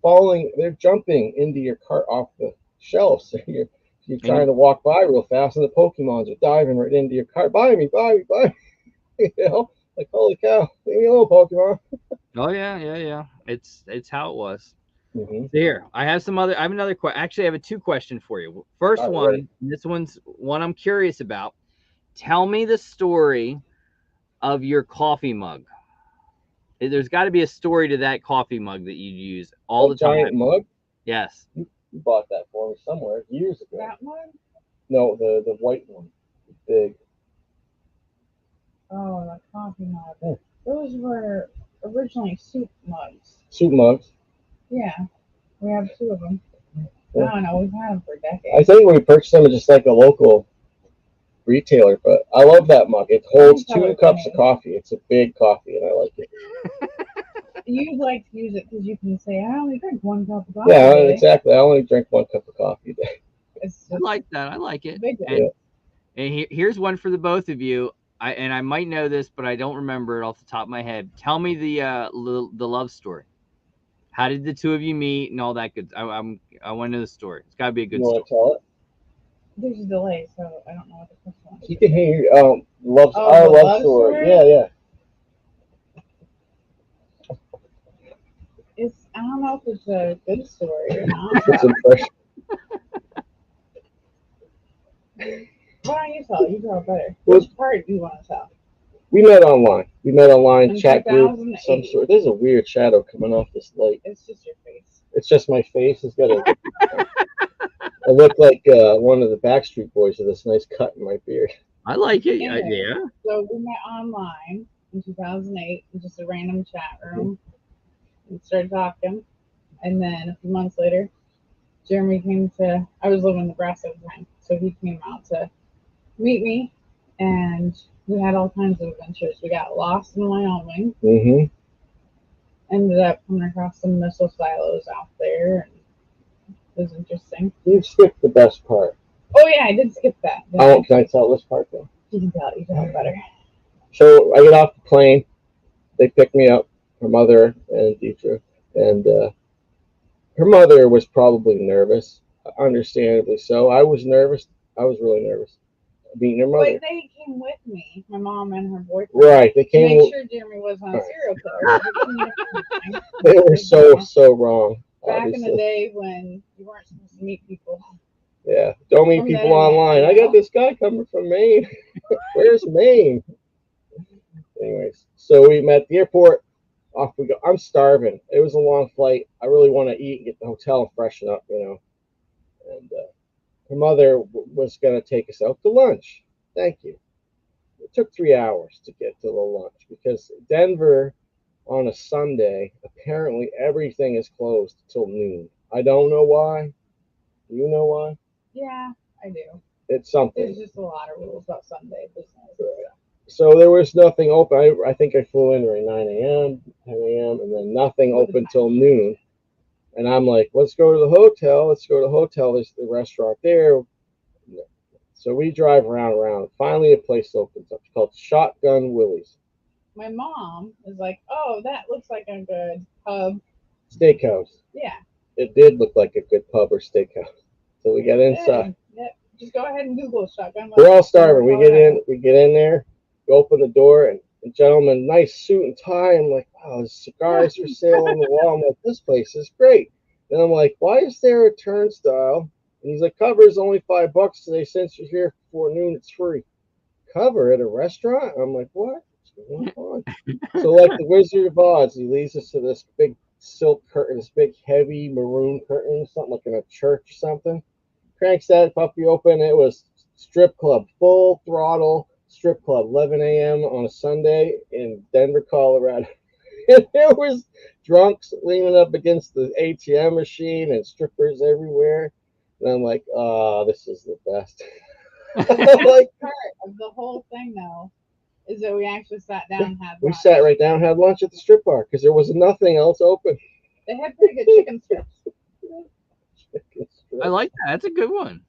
falling, they're jumping into your cart off the shelves. So you're trying to walk by real fast, and the Pokemons are diving right into your cart. Buy me. Like holy cow, leave me alone, Pokemon. Oh yeah. It's how it was. So here, I have another question. Actually, I have a 2 question for you. First one, this one's one I'm curious about. Tell me the story of your coffee mug. There's got to be a story to that coffee mug that you use all the time. Giant mug? Yes. You bought that for me somewhere years ago. That one? No, the white one, big. Oh, the coffee mug. Hmm. Those were originally soup mugs. Soup mugs. Yeah, we have 2 of them. Yeah. I don't know, we've had them for I decades. think we purchased them at just like a local retailer, but I love that mug. It holds Tell 2 her cups funny. of coffee. It's a big coffee, and I like it. You like to use it because you can say, I only drink 1 cup of coffee. Yeah, today." exactly. I only drink 1 cup of coffee a day. It's I just like that. I like it. big. And here's one for the both of you. I might know this, but I don't remember it off the top of my head. Tell me the love story. How did the 2 of you meet and all that good? I want to know the story. It's got to be a You good want story. to tell it? There's a delay, so I don't know what the first one is. You can hear Oh, our the love love story. story? Yeah. I don't know if it's a good story or not. It's impression. Why don't you tell it? You tell it better. Well- Which part do you want to tell? We met online. In Chat group, 2008. some sort. There's a weird shadow coming off this light. It's just your face. It's just my face. It's got a. I look like one of the Backstreet Boys with this nice cut in my beard. I like it. Anyway. Yeah. So we met online in 2008 in just a random chat room and started talking. And then a few months later, Jeremy came to, I was living in Nebraska at the time, so he came out to meet me, and we had all kinds of adventures. We got lost in Wyoming, Mm-hmm. ended up coming across some missile silos out there, and it was interesting. You skipped the best part. Oh yeah, I did skip that. Can I tell this part though? You can tell it better. So I get off the plane. They pick me up, her mother and Deidre, and her mother was probably nervous, understandably so. I was nervous. I was really nervous being her mother. But they came with me, my mom and her boyfriend. Right, they To came. make sure Jeremy wasn't a serial killer. They were so wrong. Back obviously. in the day when you weren't supposed to meet people. Yeah, don't meet From people the online. internet, I got this guy coming from Maine. Where's Maine? Anyways, so we met at the airport. Off we go. I'm starving. It was a long flight. I really want to eat and get to the hotel and freshen up, And her mother was going to take us out to lunch. Thank you. It took 3 hours to get to the lunch because Denver on a Sunday, apparently everything is closed till noon. I don't know why. Do you know why? Yeah, I do. It's something. There's just a lot of rules about Sunday business. So there was nothing open. I think I flew in around 9 a.m., 10 a.m., and then nothing open till noon. And I'm like, let's go to the hotel. Let's go to the hotel. There's the restaurant there. So we drive around. Finally, a place opens up. It's called Shotgun Willie's My mom is like, oh, that looks like a good pub. Steakhouse. Yeah. It did look like a good pub or steakhouse. So we get inside. Yeah. Just go ahead and Google Shotgun. We're all starving. We get in there. We open the door, and the gentleman, nice suit and tie. I'm like, wow, there's cigars for sale on the wall. I'm like, this place is great. And I'm like, why is there a turnstile? And he's like, cover is only $5 today. Since you're here before noon, it's free. Cover at a restaurant? I'm like, what? What's going on? So like the Wizard of Oz, he leads us to this big silk curtain, this big heavy maroon curtain, something like in a church or something. Cranks that puppy open. It was strip club, full throttle strip club, 11 a.m. on a Sunday in Denver, Colorado. And there was drunks leaning up against the ATM machine and strippers everywhere. And I'm like, oh, this is the best. Like, part of the whole thing, though, is that we actually sat down and had lunch. We sat right down and had lunch at the strip bar because there was nothing else open. They had pretty good chicken strips. I like that. That's a good one.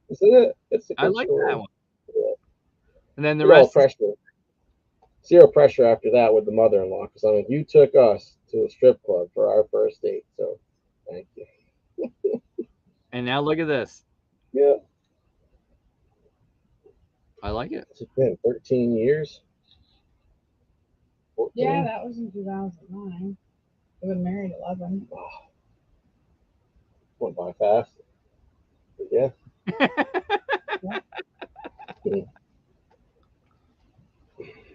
Isn't it? It's a good I like story. that one. Yeah. And then the Zero rest. pressure. Zero pressure after that with the mother-in-law because I mean, you took us to a strip club for our first date, so thank you. And now look at this. Yeah. I like it. It's been 13 years. 14? Yeah, that was in 2009. We've been married 11. Wow. Went by fast. But yeah.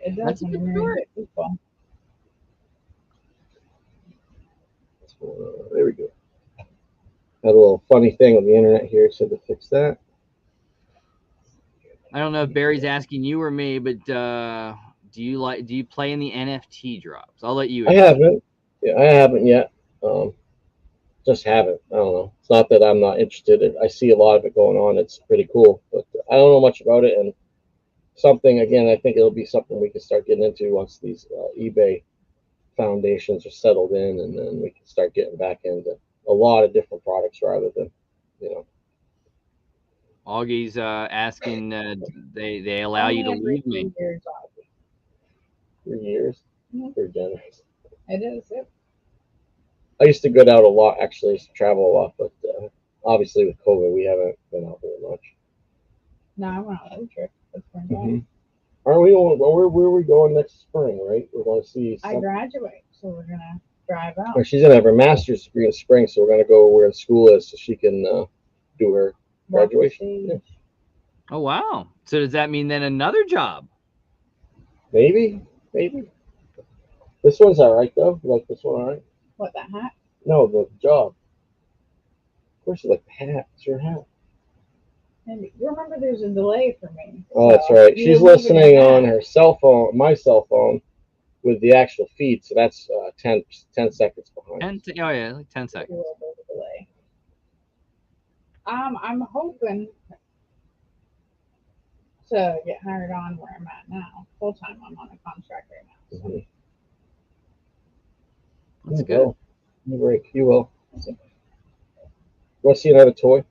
It does That's a when good you're married to people. There we go. Had a little funny thing with the internet here, so to fix that. I don't know if Barry's asking you or me, but do you play in the NFT drops? I'll let you I answer. haven't. Yeah, I haven't yet. Just haven't. I don't know. It's not that I'm not interested. I see a lot of it going on. It's pretty cool, but I don't know much about it. And something again, I think it'll be something we can start getting into once these eBay foundations are settled in, and then we can start getting back into a lot of different products rather than, you know. Augie's asking they allow you to Only every leave me. 2 years, Auggie. 3 years. Mhm. Pretty generous. It is. Yep. I used to go out a lot, actually. I used to travel a lot, but obviously with COVID, we haven't been out very much. No, I went on a road trip. That's pretty Mm-hmm. Aren't we? Where are we going next spring? Right? We're going to see. I graduate, so we're gonna drive out. Or she's gonna have her master's degree in spring, so we're gonna go where the school is, so she can do her Walk the graduation. Yeah. stage. Oh wow! So does that mean then another job? Maybe. This one's all right though. You like this one, all right? What, that hat? No, the job. Of course, you like the hat. It's your hat. And you remember there's a delay for me. Oh, so that's right. you She's were moving listening your on hat. her cell phone, my cell phone, with the actual feed. So that's 10 seconds behind. Oh yeah, like 10 A seconds. little bit of a delay. I'm hoping to get hired on where I'm at now. Full time, I'm on a contract right now. So. Mhm. That's You good. will. You break. You will. You want to see another toy?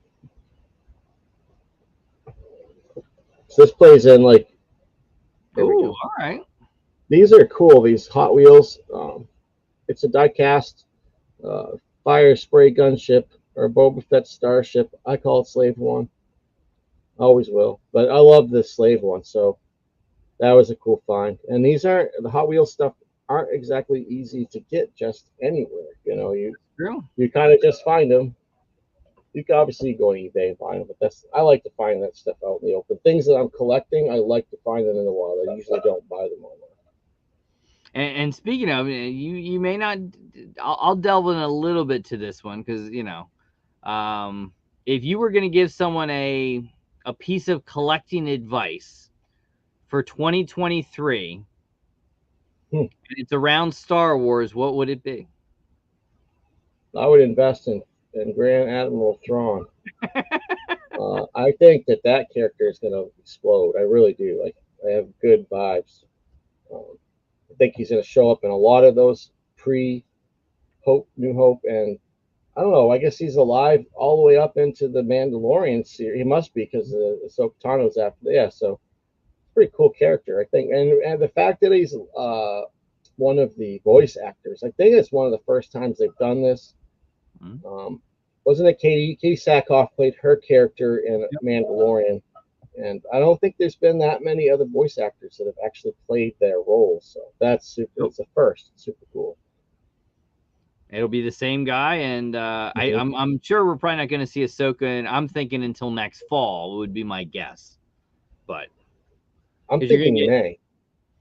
So this plays in like. There we Ooh, go. all right. These are cool. These Hot Wheels. It's a die-cast fire spray gunship or Boba Fett starship. I call it Slave One. Always will. But I love this Slave One, so that was a cool find. And these aren't the Hot Wheels stuff aren't exactly easy to get just anywhere. You know, True. you kind of just find them. You can obviously go on eBay and find them, but I like to find that stuff out in the open. Things that I'm collecting, I like to find them in the wild. I usually don't buy them online. And speaking of, you may not. I'll delve in a little bit to this one because if you were going to give someone a piece of collecting advice for 2023, and it's around Star Wars, what would it be? I would invest in Grand Admiral Thrawn. I think that character is going to explode. I really do. Like, I have good vibes. I think he's going to show up in a lot of those pre-Hope, New Hope, and I don't know. I guess he's alive all the way up into the Mandalorian series. He must be because Ahsoka Tano's after that. Yeah, so pretty cool character, I think. And the fact that he's one of the voice actors, I think it's one of the first times they've done this. Wasn't it Katie Sackhoff played her character in Mandalorian? And I don't think there's been that many other voice actors that have actually played their roles. So that's super. It's a first. It's super cool. It'll be the same guy, and I'm sure we're probably not going to see Ahsoka, and I'm thinking until next fall would be my guess. But I'm thinking May.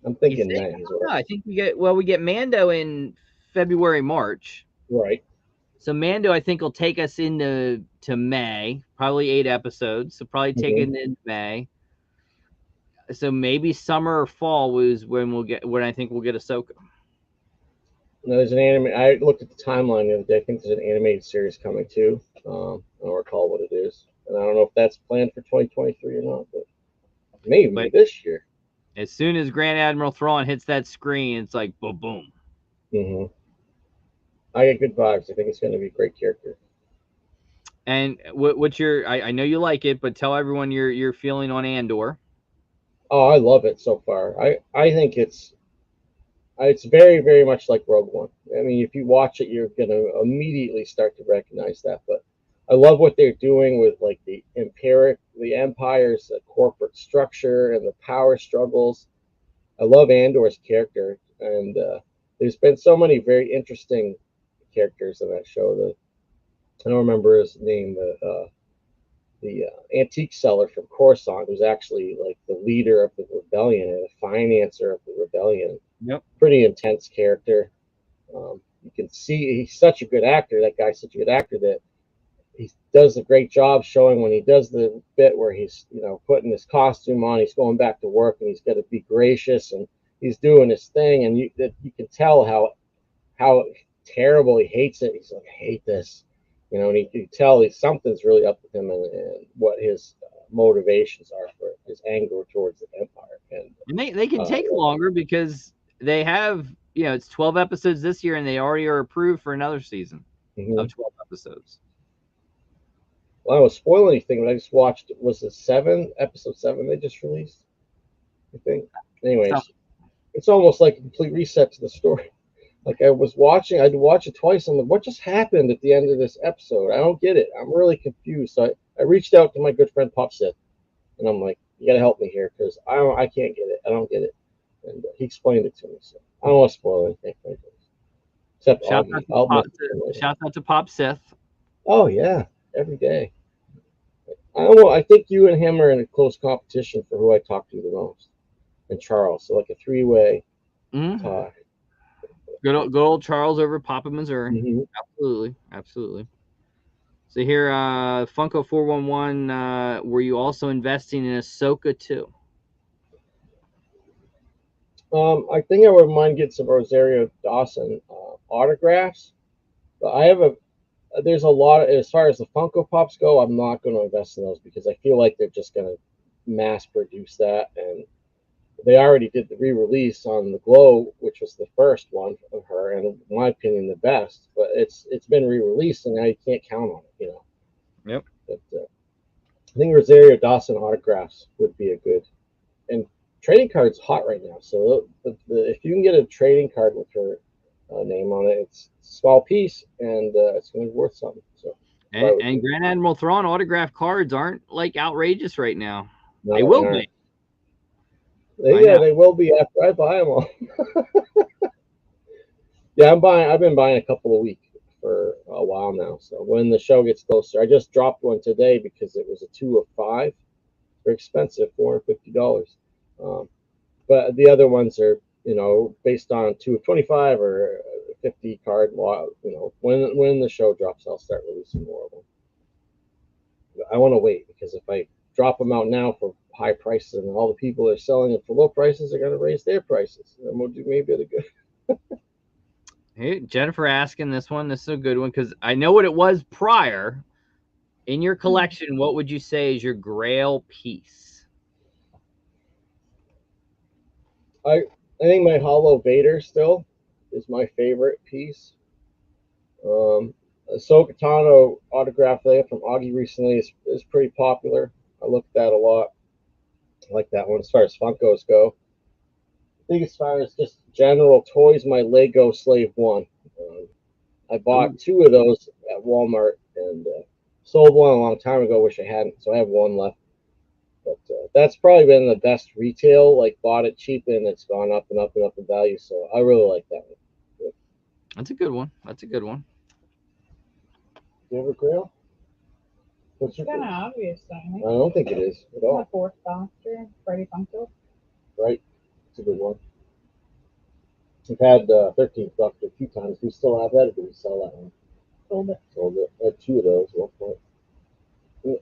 I'm thinking May. No, I think we get Mando in February, March. Right. So Mando, I think, will take us into May, probably 8 episodes. So probably take it into May. So maybe summer or fall was when I think we'll get Ahsoka. No, there's an anime. I looked at the timeline the other day. I think there's an animated series coming too. I don't recall what it is, and I don't know if that's planned for 2023 or not, but maybe this year. As soon as Grand Admiral Thrawn hits that screen, it's like boom, boom. Mm-hmm. I get good vibes. I think it's going to be a great character. And what's your? I know you like it, but tell everyone your feeling on Andor. Oh, I love it so far. I think it's very, very much like Rogue One. I mean, if you watch it, you're going to immediately start to recognize that. But I love what they're doing with like the Empire's corporate structure and the power struggles. I love Andor's character, and there's been so many very interesting characters in that show. I don't remember his name. The antique seller from Coruscant, who's actually like the leader of the rebellion and the financer of the rebellion. Yep. Pretty intense character. You can see he's such a good actor. That guy's such a good actor that he's does a great job showing when he does the bit where he's putting his costume on, he's going back to work, and he's got to be gracious, and he's doing his thing, and you can tell how terrible he hates it. He's like, I hate this, and you can tell something's really up with him, and what his motivations are for his anger towards the Empire. And they can take longer because they have, it's 12 episodes this year, and they already are approved for another season of 12 episodes. Well, I don't spoil anything, but I just watched, was it episode 7 they just released, I think. Anyways, it's almost like a complete reset to the story. Like I'd watch it twice. I'm like, what just happened at the end of this episode? I don't get it. I'm really confused. So I reached out to my good friend Pop Sith, and I'm like, you gotta help me here because I can't get it. I don't get it. And he explained it to me. So I don't want to spoil anything. Except shout out to Pop Sith. Oh yeah, every day. I don't know. I think you and him are in a close competition for who I talk to the most, and Charles. So like a 3-way tie. Good old Charles over Papa, Missouri. Absolutely. So here, Funko 411. Were you also investing in Ahsoka too? I think I would mind getting some Rosario Dawson autographs, but there's a lot of, as far as the Funko Pops go, I'm not going to invest in those because I feel like they're just going to mass produce that, and they already did the re-release on the Glow, which was the first one of her, and in my opinion, the best. But it's been re-released, and now you can't count on it, Yep. But I think Rosario Dawson autographs would be a good, and trading cards hot right now. So if you can get a trading card with her name on it, it's a small piece, and it's going to be worth something. So. And Grand Admiral Thrawn autograph cards aren't like outrageous right now. No, they will be. They will be after I buy them all. Yeah, I've been buying a couple a week for a while now. So when the show gets closer, I just dropped one today because it was a 2 of 5. They're expensive, $450. But the other ones are, based on 2 of 25 or 50 card. When the show drops, I'll start releasing more of them. I want to wait because if I drop them out now for high prices, and all the people that are selling it for low prices are going to raise their prices, and we'll do maybe a good. Hey, Jennifer asking this one. This is a good one because I know what it was prior. In your collection, what would you say is your Grail piece? I think my Hollow Vader still is my favorite piece. Ahsoka Tano autograph there from Augie recently is pretty popular. I look at that a lot. I like that one as far as Funkos go. I think as far as just general toys, my Lego Slave 1. I bought 2 of those at Walmart and sold one a long time ago. Wish I hadn't, so I have 1 left. But that's probably been the best retail. Like bought it cheap and it's gone up and up and up in value. So I really like that one. Yeah. That's a good one. You have a Grail? It's kind of obvious, I don't think it is at all. The 4th Doctor, Freddy Funko. Right. It's a good one. We've had 13th Doctor a few times. We still have that. Did we sell that one? Sold it. I had 2 of those at one point. Yeah.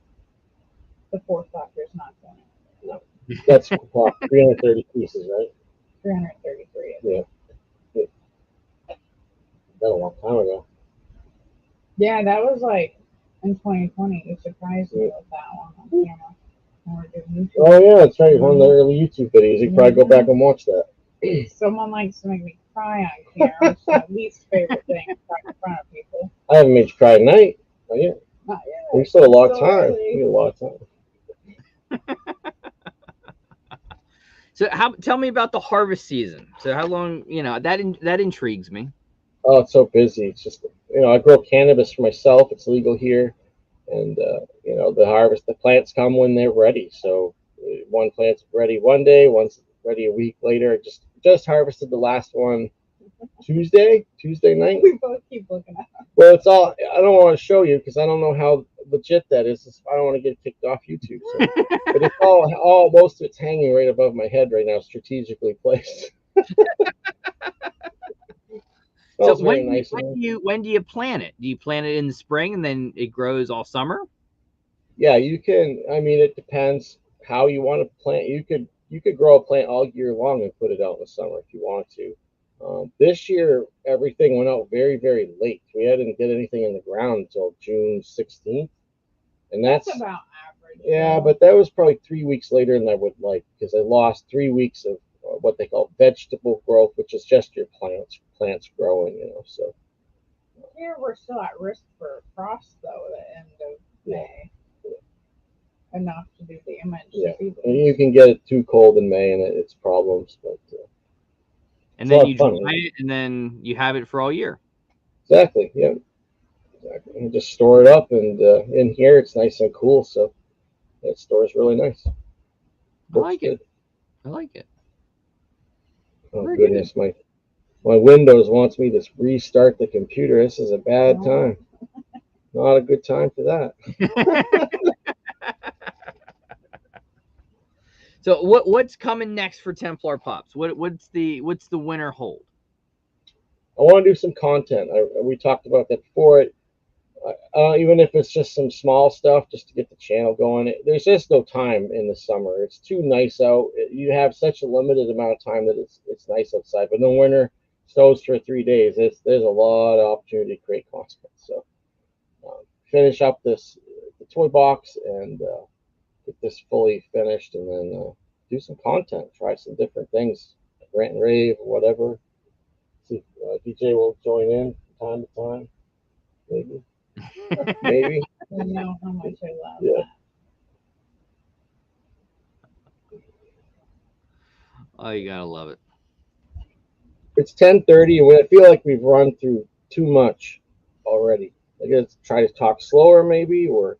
The 4th Doctor is not selling it. No. That's 330 pieces, right? 333. Yeah. That a long time ago. Yeah, that was like in 2020. You surprised me with that one on camera. Oh yeah, that's right. One of the early YouTube videos. You can probably go back and watch that. Someone likes to make me cry on camera. It's my least favorite thing, crying in front of people. I haven't made you cry tonight. Not yet. Not yet. We still a lot of time. We got a lot of time. So tell me about the harvest season. So how long, that intrigues me. Oh, it's so busy. It's just, I grow cannabis for myself. It's legal here. And, the harvest, the plants come when they're ready. So one plant's ready one day, one's ready a week later. I just harvested the last one Tuesday night. We both keep looking at it. Well, it's all, I don't want to show you because I don't know how legit that is. I don't want to get kicked off YouTube. So. But it's all, most of it's hanging right above my head right now, strategically placed. Smells very nice. When do you plant it? Do you plant it in the spring and then it grows all summer? Yeah, you can. I mean, it depends how you want to plant. You could grow a plant all year long and put it out in the summer if you want to. This year, everything went out very, very late. We didn't get anything in the ground until June 16th, and That's about average. yeah, though. but that was probably 3 weeks later than I would like because I lost 3 weeks of what they call vegetable growth, which is just your plants growing. So Here we're still at risk for frost though at the end of May. Enough to do damage. yeah, and you can get it too cold in May and it's problems, but. And then you dry it, and then you have it for all year. Exactly. Yeah. Exactly. And just store it up, and in here it's nice and cool, so it stores really nice. I like it. Oh very goodness, good. My Windows wants me to restart the computer. This is a bad time. Not a good time for that. So what's coming next for Templar Pops? What's the winter hold? I want to do some content. We talked about that before. Even if it's just some small stuff, just to get the channel going. There's just no time in the summer. It's too nice out. You have such a limited amount of time that it's nice outside. But in the winter, snows for 3 days. There's a lot of opportunity to create content. So finish up the toy box and get this fully finished, and then do some content. Try some different things, rant and rave or whatever. See if DJ will join in from time to time. Maybe. Maybe. I know how much I love that. Oh, you gotta love it. It's 10:30, and I feel like we've run through too much already. I guess try to talk slower, maybe, or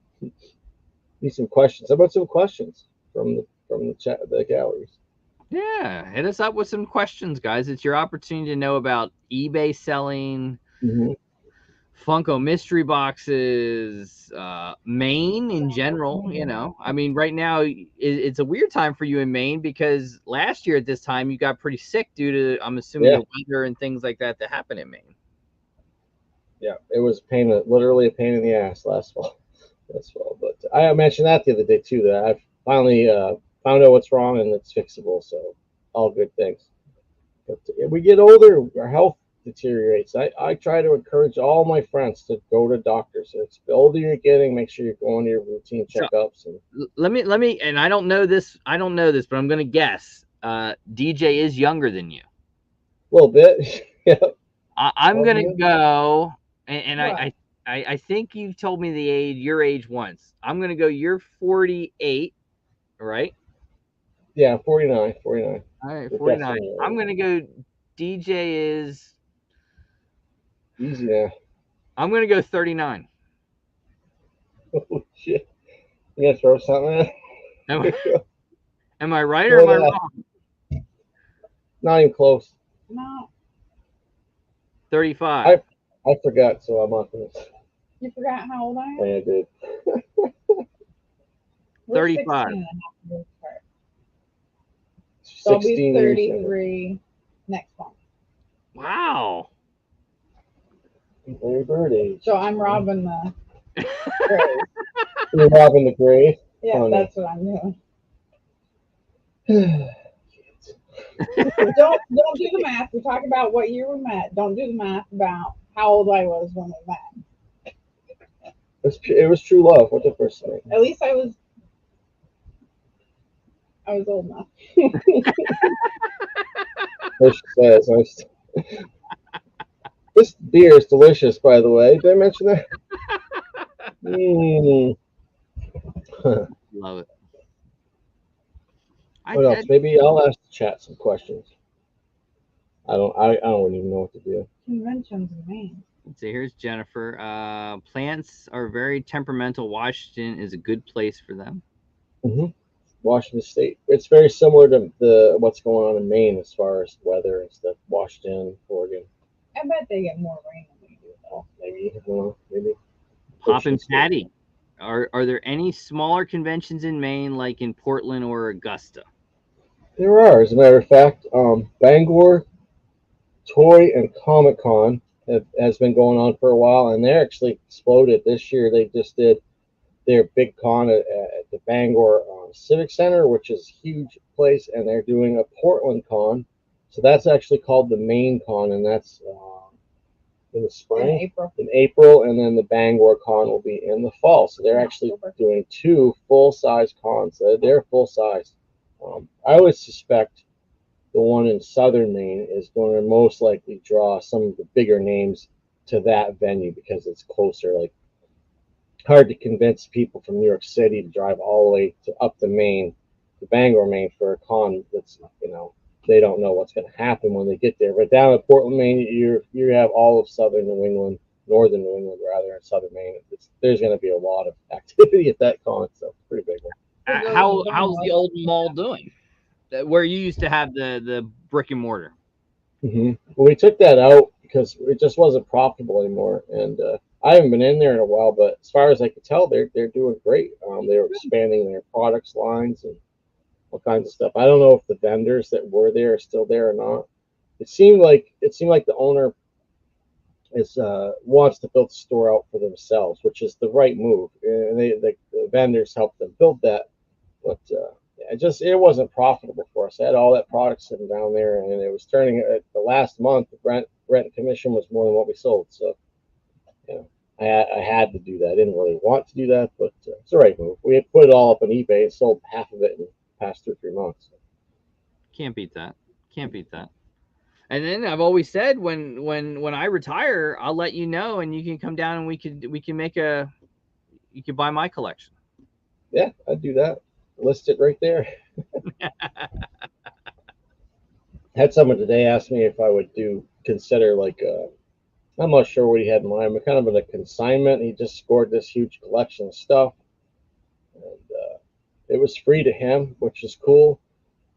some questions. How about some questions from the chat, the galleries? Yeah, hit us up with some questions, guys. It's your opportunity to know about eBay selling, Funko mystery boxes, Maine in general. I mean, right now it's a weird time for you in Maine because last year at this time you got pretty sick due to, I'm assuming, the weather and things like that happen in Maine. Yeah, it was literally a pain in the ass last fall. But I mentioned that the other day too, that I've finally found out what's wrong and it's fixable. So all good things. But if we get older, our health deteriorates. I try to encourage all my friends to go to doctors. So the older you're getting, make sure you're going to your routine checkups. And let me, and I don't know this, but I'm going to guess. DJ is younger than you. A little bit. Yeah. I'm going to go, and I think you've told me your age once. I'm going to go, you're 48, right? Yeah, 49. All right, 49. I'm going to go, DJ is... Easy now. I'm going to go 39. Oh, shit. You going to throw something in? Am I right or am I wrong? Not even close. No. 35. I forgot, so I'm off this. You forgot how old I am? I did. 35. So I'll be 33 next month. Wow. Very bird age. So I'm robbing the grave. You're robbing the grave? Yeah, that's what I'm doing. Don't do the math. We talk about what year we met. Don't do the math about how old I was when we met. It was true love. What's the first thing? At least I was old enough. What she says. This beer is delicious, by the way. Did I mention that? Love it. What else? Maybe I'll ask the chat some questions. I don't even know what to do. Conventions in Maine. Let's see, here's Jennifer. Plants are very temperamental. Washington is a good place for them. Washington State. It's very similar to what's going on in Maine as far as weather and stuff. Washington, Oregon. I bet they get more rain than we do, though. Maybe. Pop and Patty. Are there any smaller conventions in Maine, like in Portland or Augusta? There are, as a matter of fact. Bangor Toy and Comic Con has been going on for a while, and they're actually exploded this year. They just did their big con at the Bangor Civic Center, which is a huge place, and they're doing a Portland con. So that's actually called the main con, and that's in the spring, in April, and then the Bangor con will be in the fall. So they're actually doing two full size cons. They're full size. I would suspect the one in southern Maine is going to most likely draw some of the bigger names to that venue because it's closer. Like, hard to convince people from New York City to drive all the way to up to Maine, to Bangor, Maine for a con that's, they don't know what's going to happen when they get there. But down in Portland, Maine, you have all of southern New England, northern New England rather, and southern Maine. There's going to be a lot of activity at that con, so it's a pretty big one. How's the old mall doing? Where you used to have the brick and mortar. Well, we took that out because it just wasn't profitable anymore, and I haven't been in there in a while. But as far as I could tell, they're doing great. They were expanding their products lines and all kinds of stuff. I don't know if the vendors that were there are still there or not. It seemed like the owner is wants to build the store out for themselves, which is the right move. And the vendors helped them build that, but it wasn't profitable for us. I had all that product sitting down there, and it was turning. The last month, the rent and commission was more than what we sold. So, I had to do that. I didn't really want to do that, but it's the right move. We had put it all up on eBay and sold half of it in the past 2 or 3 months. Can't beat that. Can't beat that. And then I've always said when I retire, I'll let you know, and you can come down and we can make you can buy my collection. Yeah, I'd do that. List it right there. Had someone today ask me if I would consider like I'm not sure what he had in mind, but kind of in a consignment. He just scored this huge collection of stuff, and it was free to him, which is cool.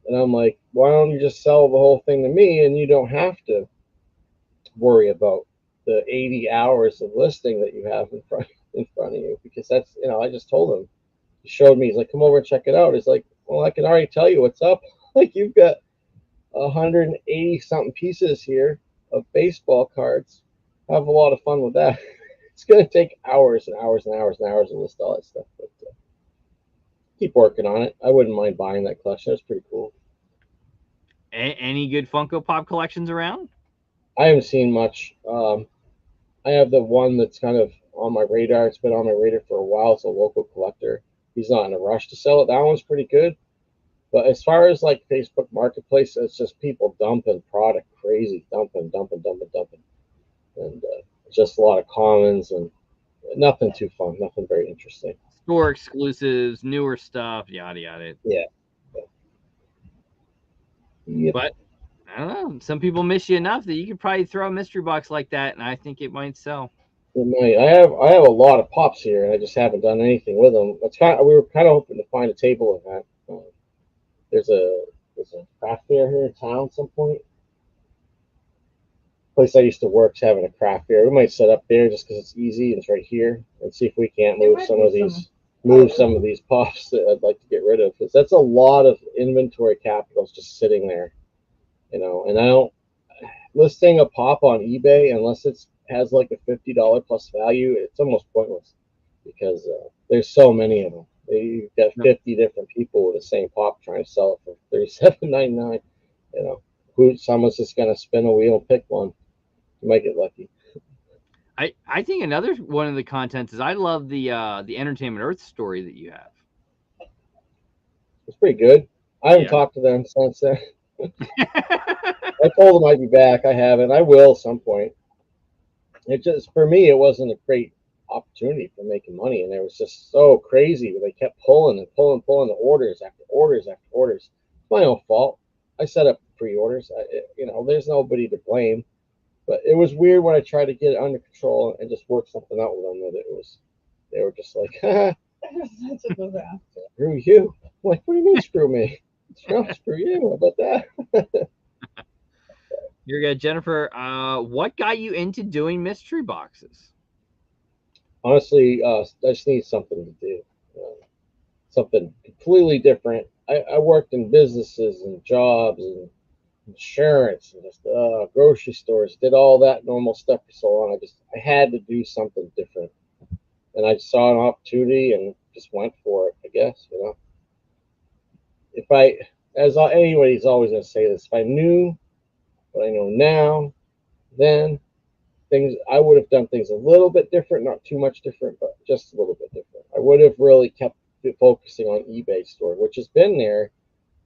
And I'm like, why don't you just sell the whole thing to me, and you don't have to worry about the 80 hours of listing that you have in front of you, because that's I just told him. He showed me. He's like, come over and check it out. He's like, well, I can already tell you what's up. Like, you've got 180 something pieces here of baseball cards. Have a lot of fun with that. It's going to take hours and hours and hours and hours to list all that stuff, but keep working on it. I wouldn't mind buying that collection. It's pretty cool. Any good Funko Pop collections around? I haven't seen much. I have the one that's kind of on my radar. It's been on my radar for a while. It's a local collector. He's not in a rush to sell it. That one's pretty good. But as far as like Facebook Marketplace, it's just people dumping product crazy, dumping. And just a lot of commons and nothing too fun, nothing very interesting. Store exclusives, newer stuff, yada yada. Yeah. Yep. But I don't know. Some people miss you enough that you could probably throw a mystery box like that, and I think it might sell. It might. I have a lot of pops here, and I just haven't done anything with them. We were kind of hoping to find a table event. There's a craft fair here in town at some point. Place I used to work's having a craft fair. We might set up there just because it's easy and it's right here, and see if we can't move some of these pops that I'd like to get rid of, because that's a lot of inventory capitals just sitting there, And I don't listing a pop on eBay unless it has like a $50 plus value. It's almost pointless because there's so many of them. You've got 50 different people with the same pop trying to sell it for $37.99. Someone's just gonna spin a wheel and pick one. You might get lucky. I think another one of the contents is I love the Entertainment Earth story that you have. It's pretty good. I haven't talked to them since then. I told them I'd be back. I haven't. I will at some point. It just, for me, it wasn't a great opportunity for making money, and it was just so crazy. They kept pulling the orders after orders after orders. It's my own fault. I set up pre-orders. There's nobody to blame. But it was weird when I tried to get it under control and just work something out with them. They were just like, Such a disaster. Screw you. I'm like, what do you mean screw me? Screw you. How about that? You're good, Jennifer. What got you into doing mystery boxes? Honestly, I just need something to do. Something completely different. I worked in businesses and jobs and insurance and just grocery stores. Did all that normal stuff for so long. I had to do something different, and I saw an opportunity and just went for it. I guess if I, anybody's always gonna say this. If I knew what I know now, then things I would have done things a little bit different, not too much different, but just a little bit different. I would have really kept focusing on eBay store, which has been there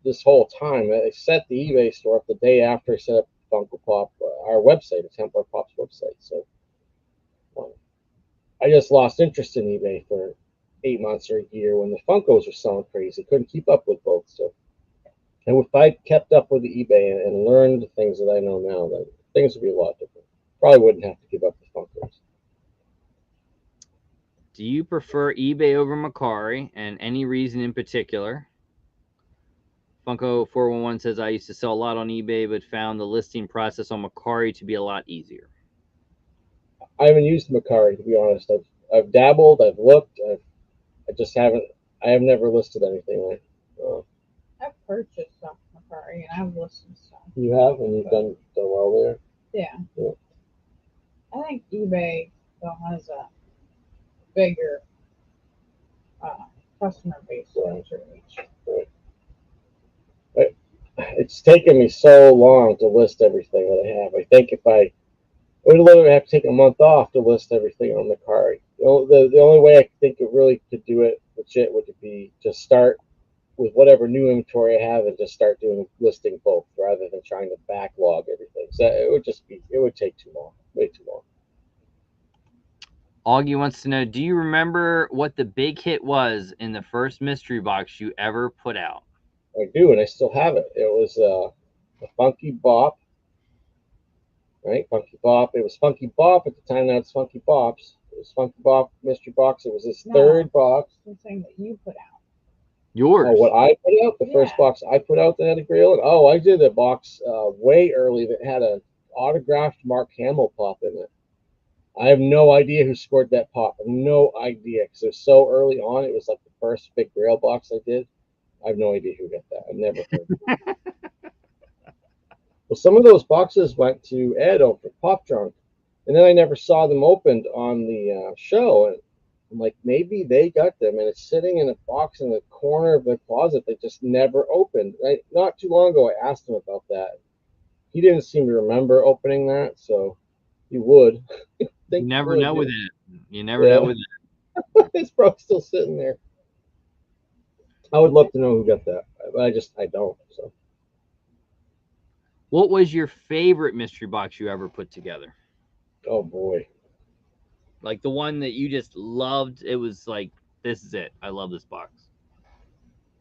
this whole time. I set the eBay store up the day after I set up Funko Pop, our website, the Templar Pop's website. So um, I just lost interest in eBay for 8 months or a year when the Funkos were selling crazy. Couldn't keep up with both. So, and if I kept up with the eBay and learned the things that I know now, then things would be a lot different. Probably wouldn't have to give up the Funkos. Do you prefer eBay over Macari, and any reason in particular? Funko 411 says, I used to sell a lot on eBay, but found the listing process on Macari to be a lot easier. I haven't used Macari, to be honest. I've dabbled, I've looked, I just haven't. I have never listed anything there. I've purchased stuff from Macari and I've listed stuff. You have, and you've done well there. Yeah. Yeah. I think eBay still has a bigger customer base Right. to reach. But it's taken me so long to list everything that I have. I think if I would literally have to take a month off to list everything on the card. The only way I think it really could do it legit would be to start with whatever new inventory I have and just start doing listing both rather than trying to backlog everything. So it would take too long, way too long. Augie wants to know, do you remember what the big hit was in the first mystery box you ever put out? I do, and I still have it. It was a Funky Bop, right? Funky Bop. It was Funky Bop at the time. Now it's Funky Bops. It was Funky Bop Mystery Box. It was his third box. I'm saying that you put out. Yours. Oh, what I put out? The first box I put out that had a Grail. Oh, I did a box way early that had an autographed Mark Hamill pop in it. I have no idea who scored that pop. No idea because it was so early on. It was like the first big Grail box I did. I have no idea who got that. I've never heard. Well, some of those boxes went to Ed over Pop Drunk, and then I never saw them opened on the show. And I'm like, maybe they got them, and it's sitting in a box in the corner of the closet that just never opened. Not too long ago, I asked him about that. He didn't seem to remember opening that, so he would. You never know with it. You never know with it. It's probably still sitting there. I would love to know who got that, but I don't. So, what was your favorite mystery box you ever put together? Oh boy. Like the one that you just loved. It was like, this is it. I love this box.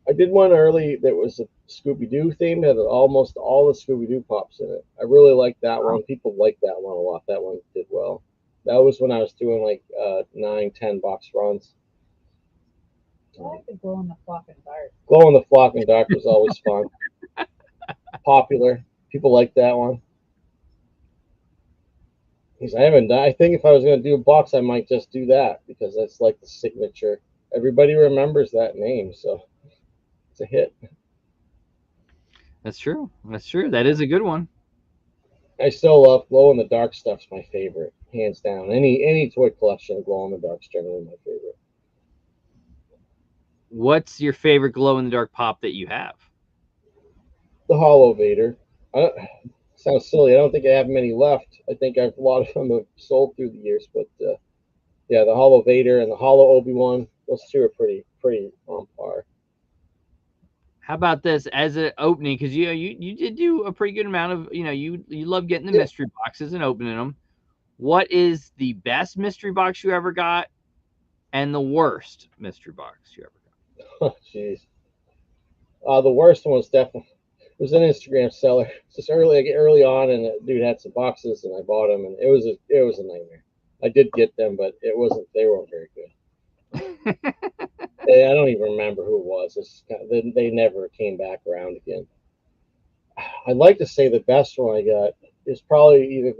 I did one early that was a Scooby Doo theme, had almost all the Scooby Doo pops in it. I really liked that one. People liked that one a lot. That one did well. That was when I was doing like 9-10 box runs. I like the glow in the flock and dark. Glow in the flock and dark was always fun. Popular. People liked that one. I haven't done. I think if I was going to do a box, I might just do that because that's like the signature. Everybody remembers that name, so it's a hit. That's true. That's true. That is a good one. I still love glow in the dark stuff's my favorite, hands down. Any toy collection, glow in the dark's generally my favorite. What's your favorite glow in the dark pop that you have? The Hollow Vader. Sounds silly. I don't think I have many left. I think a lot of them have sold through the years, but yeah, the Hollow Vader and the Hollow Obi-Wan, those two are pretty on par. How about this as an opening? Because you did do a pretty good amount of, you love getting the mystery boxes and opening them. What is the best mystery box you ever got, and the worst mystery box you ever got? Oh, jeez. The worst one was definitely was an Instagram seller. Just early on, and the dude had some boxes, and I bought them, and it was a nightmare. I did get them, but they weren't very good. I don't even remember who it was. They never came back around again. I'd like to say the best one I got is probably either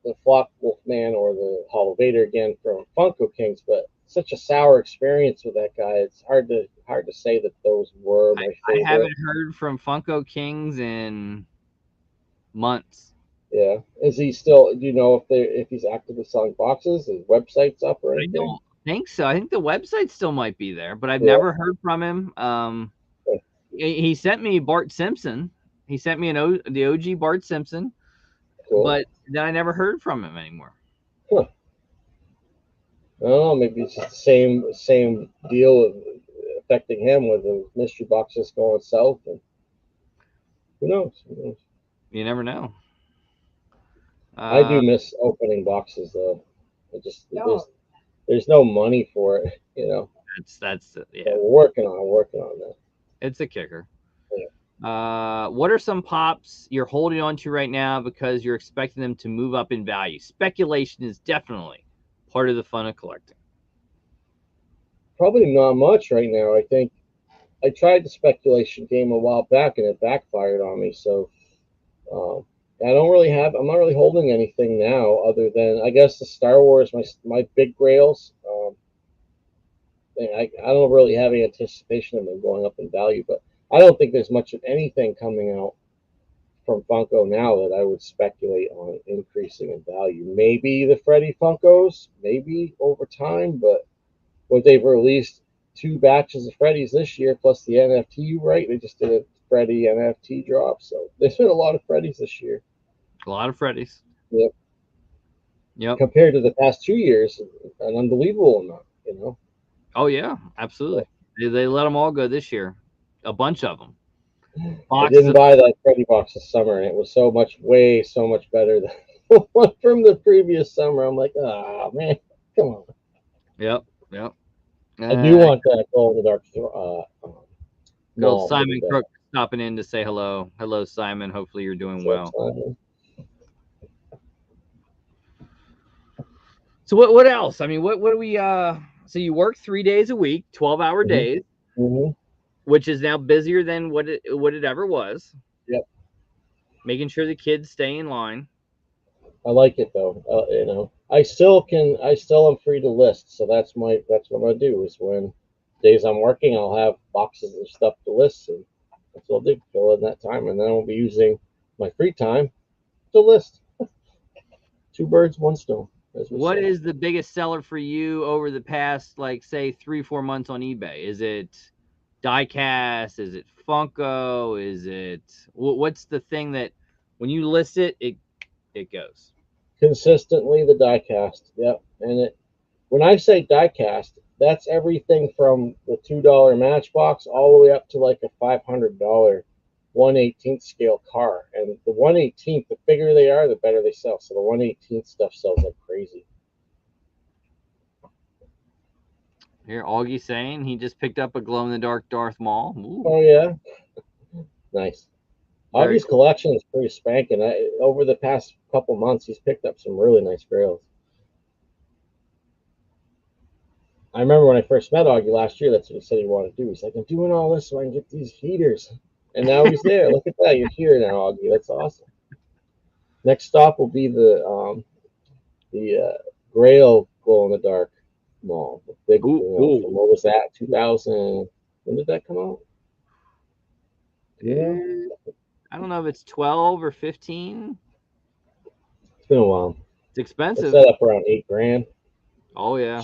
the Flock Wolfman or the Hollow Vader again from Funko Kings, but such a sour experience with that guy. It's hard to say that those were my favorite. I haven't heard from Funko Kings in months. Yeah. Is he still? Do you know if he's actively selling boxes? His website's up or I anything? don't think so. I think the website still might be there, but I've Yeah. never heard from him. He sent me Bart Simpson. He sent me the OG Bart Simpson, Cool. but then I never heard from him anymore. Huh. I don't know. Maybe it's just the same deal affecting him with the mystery boxes going south, and who knows? Who knows? You never know. I do Uh, miss opening boxes though. It just No. there's no money for it, that's So yeah, we're working on that. it's a kicker. Yeah. What are some pops you're holding on to right now because you're expecting them to move up in value? Speculation is definitely part of the fun of collecting. Probably not much right now. I think I tried the speculation game a while back and it backfired on me. So um, I'm not really holding anything now other than I guess the Star Wars, my big grails. I don't really have any anticipation of them going up in value, but I don't think there's much of anything coming out from Funko now that I would speculate on increasing in value. Maybe the Freddy Funkos, maybe over time, but what they've released two batches of Freddy's this year plus the NFT, right? They just did a Freddy NFT drop, so there's been a lot of Freddy's this year. A lot of Freddies. Yep. Yep. Compared to the past 2 years, an unbelievable amount. Oh yeah, absolutely. They let them all go this year. A bunch of them. I Boxes didn't of buy that Freddy box this summer, and it was so much better than the one from the previous summer. I'm like, ah, man, come on. Yep. Yep. I do Uh, want that Glow in the Dark Good old mall really Simon bad. Crook stopping in to say hello. Hello, Simon. Hopefully you're doing So well. excited. So what else? I mean, what do we so you work 3 days a week, 12-hour Mhm. days, Mhm. which is now busier than what it ever was. Yep. Making sure the kids stay in line. I like it though. I still am free to list, so that's what I'm gonna do. Is when days I'm working, I'll have boxes of stuff to list, and that's what I'll do. Fill in that time, and then I'll be using my free time to list. Two birds, one stone, as we What say. is the biggest seller for you over the past, like, say, 3-4 months on eBay? Is it diecast? Is it Funko? Is it what's the thing that when you list it goes? Consistently the diecast. Yep, and it when I say diecast, that's everything from the $2 Matchbox all the way up to like a $500 1/18 scale car. And the 1/18, the bigger they are, the better they sell. So the 1/18 stuff sells like crazy. Here, Augie saying he just picked up a glow in the dark Darth Maul. Ooh, Oh yeah, nice. very Augie's cool. collection is pretty spanking. Over the past couple months, he's picked up some really nice grails. I remember when I first met Augie last year, that's what he said he wanted to do. He's like, I'm doing all this so I can get these heaters. And now he's there. Look at that. You're here now, Augie. That's awesome. Next stop will be the Grail Glow in the Dark Mall. The big, Ooh. from what was that? 2000. When did that come out? Do you know? Eh, I don't know if it's 12 or 15. It's been a while. It's What's expensive. that up around 8 grand? Oh yeah.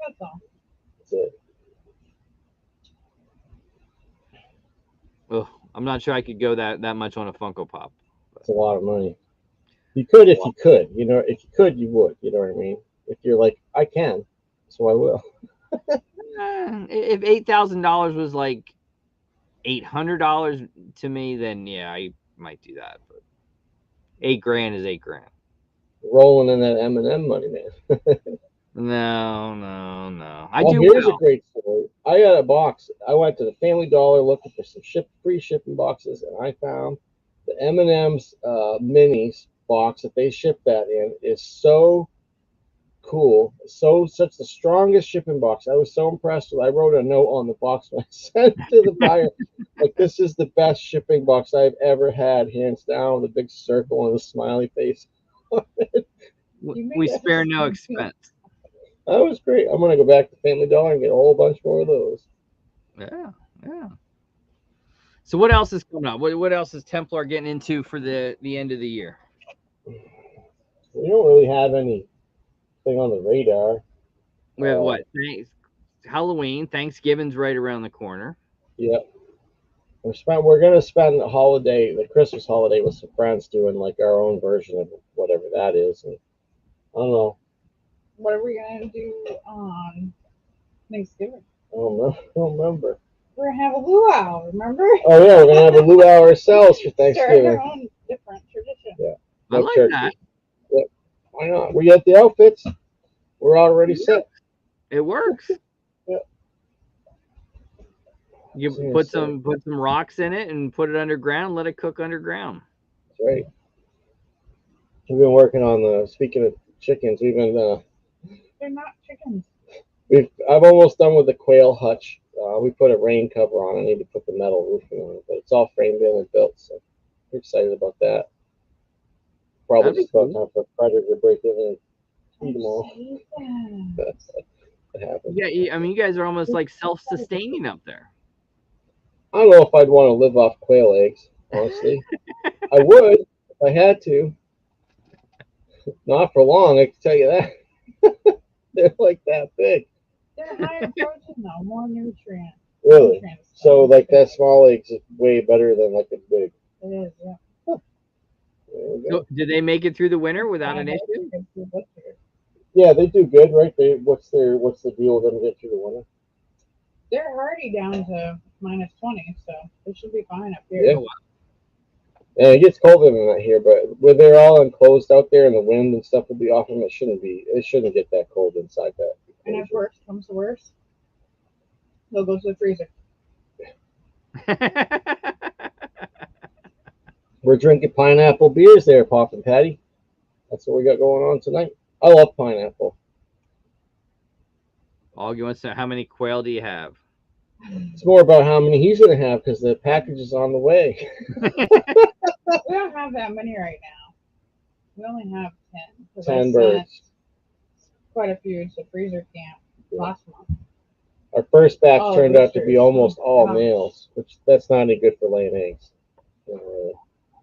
That's all. That's it. Ugh, I'm not sure I could go that much on a Funko Pop. It's a lot of money. You could if you could. If you could, you would. You know what I mean? If you're like, I can, so I will. If $8,000 was like $800 to me, then yeah, I might do that. But 8 grand is 8 grand. Rolling in that M&M money, man. No, no, no. I Oh, do here's a well. great story. I got a box. I went to the Family Dollar looking for some free shipping boxes, and I found the M&M's minis box that they ship that in is so cool. Such the strongest shipping box. I was so impressed with. I wrote a note on the box when I sent it to the buyer. Like, this is the best shipping box I've ever had, hands down. With a big circle and a smiley face. You made We it. spare no expense. That was great. I'm gonna go back to Family Dollar and get a whole bunch more of those. Yeah, yeah. So what else is coming up? What else is Templar getting into for the end of the year? We don't really have anything on the radar. We have what? Halloween, Thanksgiving's right around the corner. Yep. We're gonna spend the Christmas holiday with some friends doing like our own version of whatever that is. And I don't know. What are we gonna do on Thanksgiving? I don't remember. We're gonna have a luau, remember? Oh yeah, we're gonna have a luau ourselves for Start Thanksgiving. our own different tradition. Yeah. I like turkey. that. Yep. Why not? We got the outfits. We're already set. It works. Yep. You put some rocks in it and put it underground. Let it cook underground. That's right. We've been working on speaking of chickens. We've been They're not chickens. I've almost done with the quail hutch. We put a rain cover on. I need to put the metal roofing on it, but it's all framed in and built. So we're excited about that. Probably That'd be just about cool. time for a predator to break in and eat them all. That happens. Yeah, I mean, you guys are almost like self-sustaining up there. I don't know if I'd want to live off quail eggs. Honestly, I would if I had to. Not for long, I can tell you that. They're like that big. They're higher protein though, more nutrients. Really? So like that small eggs is way better than like a big. It is, yeah. There we So, go. did they make it through the winter without an issue? Yeah, they do good, right? What's the deal with them to get through the winter? They're hardy down to -20, so they should be fine up here. Yeah. Yeah, it gets colder than that here, but when they're all enclosed out there and the wind and stuff will be off them, it shouldn't get that cold inside that. And if worse comes to worse, they'll go to the freezer. We're drinking pineapple beers there, Pop and Patty. That's what we got going on tonight. I love pineapple. Augie wants to know, how many quail do you have? It's more about how many he's going to have because the package is on the way. We don't have that many right now. We only have 10. 10 birds. Quite a few to freezer camp last month. Our first batch turned out to be roosters. almost all males, which that's not any good for laying eggs.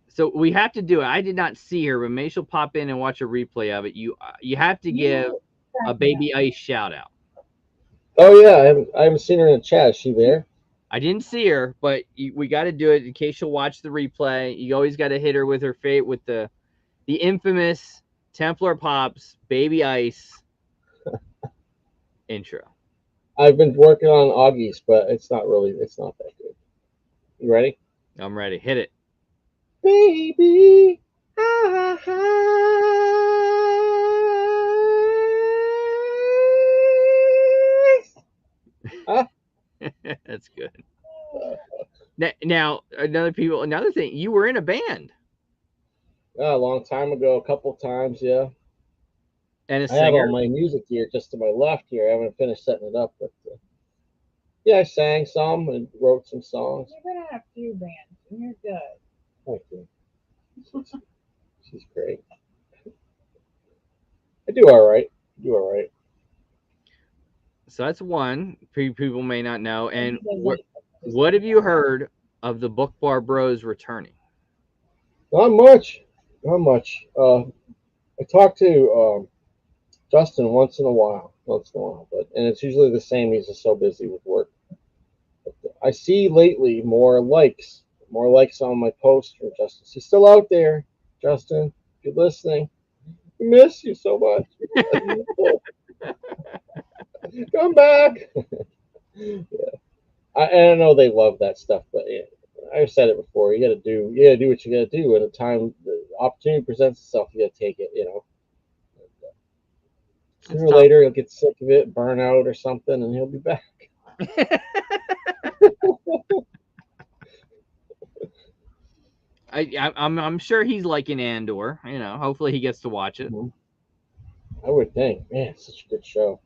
So we have to do it. I did not see her, but maybe she'll pop in and watch a replay of it. You have to give a baby ice shout out. Oh yeah, I haven't seen her in the chat. Is she there? I didn't see her, but we got to do it in case she'll watch the replay. You always got to hit her with her fate with the infamous Templar Pops Baby Ice intro. I've been working on Augie's, but it's not that good. You ready? I'm ready. Hit it. Baby, That's good. Now, another thing, you were in a band. A long time ago, a couple times, yeah. And a I have all singer. my music here just to my left here. I haven't finished setting it up, but yeah, I sang some and wrote some songs. You've been in a few bands, and you're good. Thank you. She's great. I do all right. So that's one people may not know. And what have you heard of the Book Bar Bros returning? Not much. I talk to Justin once in a while, but it's usually the same. He's just so busy with work. But I see lately more likes on my post from Justin. He's still out there, Justin. If you're listening, I miss you so much. Come back. Yeah. I know they love that stuff, but yeah, I've said it before. You got to do what you got to do. And the time the opportunity presents itself, you got to take it. Sooner or later, he'll get sick of it, burn out or something, and he'll be back. I'm sure he's liking Andor. Hopefully he gets to watch it. I would think, man, it's such a good show.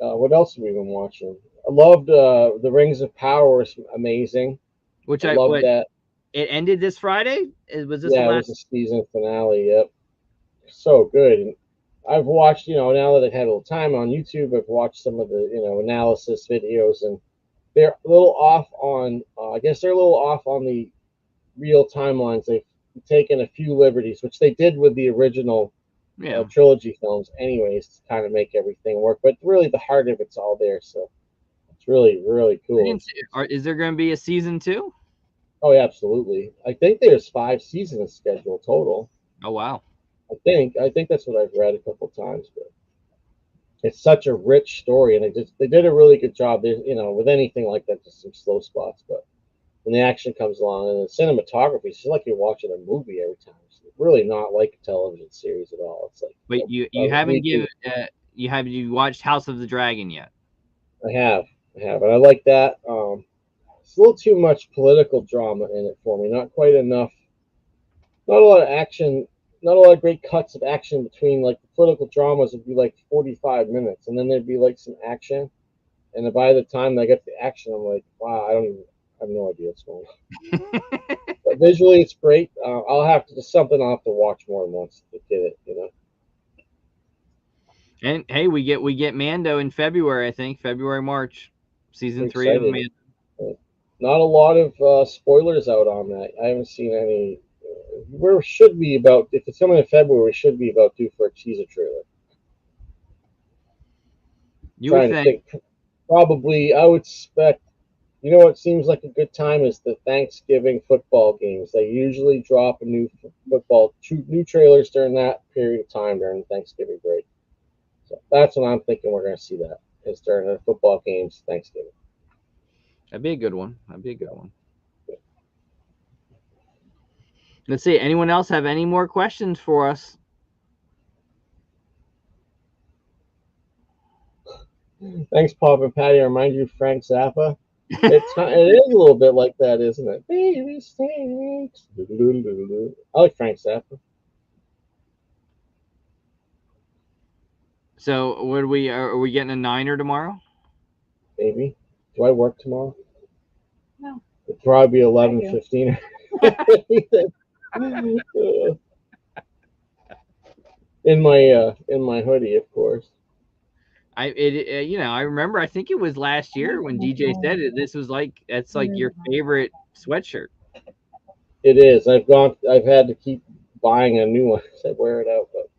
What else have we been watching? I loved the Rings of Power. Was amazing. Which I loved that. It ended this Friday. Was this? Yeah, it was the season finale. Yep, so good. And I've watched, now that I've had a little time on YouTube, I've watched some of the, analysis videos, and they're a little off on. I guess they're a little off on the real timelines. They've taken a few liberties, which they did with the original Yeah. trilogy films, anyways, to kind of make everything work. But really, the heart of it's all there. So it's really, really cool. Is there going to be a season 2? Oh, yeah, absolutely. I think there's 5 seasons scheduled total. Oh, wow. I think that's what I've read a couple times. But it's such a rich story, and they did a really good job. There's, with anything like that, just some slow spots, but when the action comes along and the cinematography, it's just like you're watching a movie every time. It's really not like a television series at all. It's like Wait, you haven't given you watched House of the Dragon yet? I have, and I like that. It's a little too much political drama in it for me. Not quite enough. Not a lot of action. Not a lot of great cuts of action between like the political dramas would be like 45 minutes, and then there'd be like some action. And then by the time I get the action, I'm like, wow, I have no idea what's going on. But visually, it's great. I'll have to I'll have to watch more than once to get it. And hey, we get Mando in February, I think. February, March. Season 3 of Mando. Not a lot of spoilers out on that. I haven't seen any. We should be about, if it's coming in February, we should be about due for a teaser trailer. You would think. Probably, I would expect, what seems like a good time is the Thanksgiving football games. They usually drop a new new trailers during that period of time during the Thanksgiving break. So that's when I'm thinking we're going to see that, is during the football games Thanksgiving. That'd be a good one. Let's see. Anyone else have any more questions for us? Thanks, Pop and Patty. I remind you of Frank Zappa. It is a little bit like that, isn't it? Baby steaks. I like Frank Zappa. So, are we getting a Niner tomorrow? Maybe. Do I work tomorrow? No. It'd probably be 11:15. In my hoodie, of course. I remember. I think it was last year when DJ said it. That's like your favorite sweatshirt. It is. I've had to keep buying a new one as I wear it out, but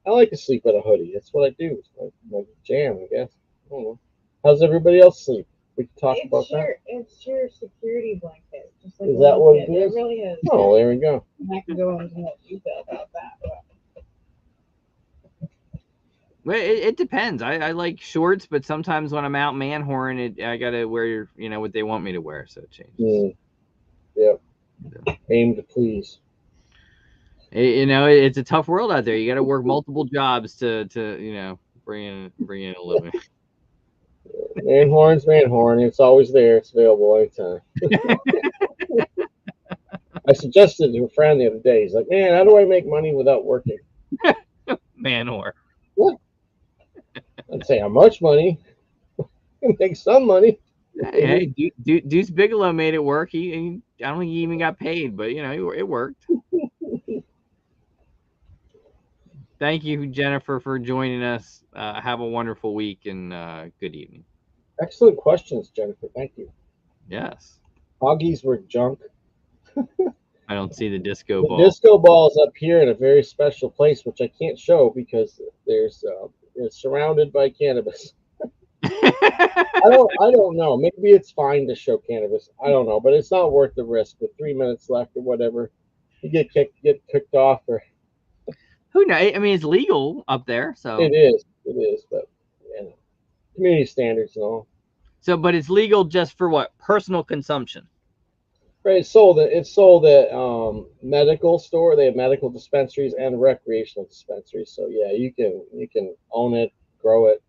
I like to sleep with a hoodie. That's what I do. It's my jam, I guess. I don't know. How's everybody else sleep? We can talk about that. It's your security blanket. Just like is that what it is? It really is. Oh, there we go. And I can go into more detail about that. Well, it depends. I like shorts, but sometimes when I'm out man-horn, I gotta wear what they want me to wear, so it changes. Yep. Aim to please. It's a tough world out there. You got to work multiple jobs to bring in a living. Man-horn's man-horn. It's always there. It's available anytime. I suggested to a friend the other day. He's like, "Man, how do I make money without working?" Man-horn. What? I'd say, how much money? Make some money. Hey, Deuce Bigelow made it work. I don't think he even got paid, but it worked. Thank you, Jennifer, for joining us. Have a wonderful week and good evening. Excellent questions, Jennifer. Thank you. Yes. Hoggies were junk. I don't see the disco ball. The disco ball is up here in a very special place, which I can't show because it's surrounded by cannabis. I don't know. Maybe it's fine to show cannabis. I don't know, but it's not worth the risk. With 3 minutes left or whatever, you get kicked off, or who knows? I mean, it's legal up there, so it is, but community standards and all. So, but it's legal just for what? Personal consumption. Right. It's sold at medical store. They have medical dispensaries and recreational dispensaries. So yeah, you can own it, grow it.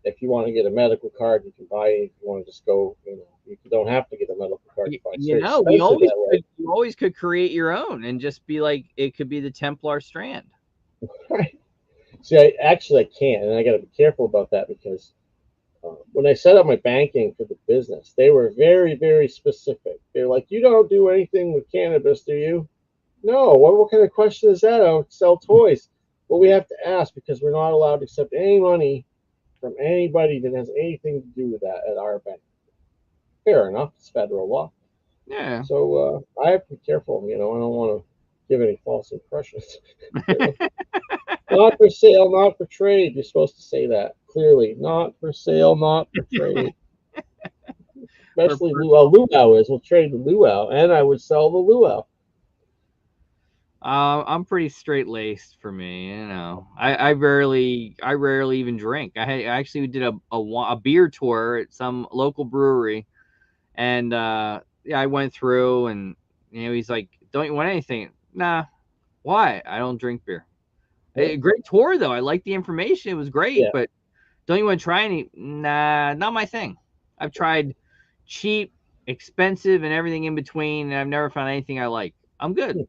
If you want to get a medical card, you can buy it. If you want to just go, you don't have to get a medical card to buy it. You always could create your own and just be like, it could be the Templar strand. Right. See, I can't, and I got to be careful about that because when I set up my banking for the business, they were very, very specific. They're like, "You don't do anything with cannabis, do you?" No. What kind of question is that? I sell toys. Well, we have to ask because we're not allowed to accept any money from anybody that has anything to do with that at our bank. fair enough. It's federal law. Yeah. So I have to be careful. I don't want to give any false impressions. you know. Not for sale, not for trade. You're supposed to say that clearly. Not for sale, not for trade. For Especially luau is. We'll trade the luau, and I would sell the luau. I'm pretty straight laced for me, I rarely even drink. I actually did a beer tour at some local brewery, and yeah, I went through, and he's like, "Don't you want anything?" Nah. Why? I don't drink beer. A great tour though. I liked the information. It was great, Yeah. but don't you want to try any? Nah, not my thing. I've tried cheap, expensive, and everything in between, and I've never found anything I like. I'm good.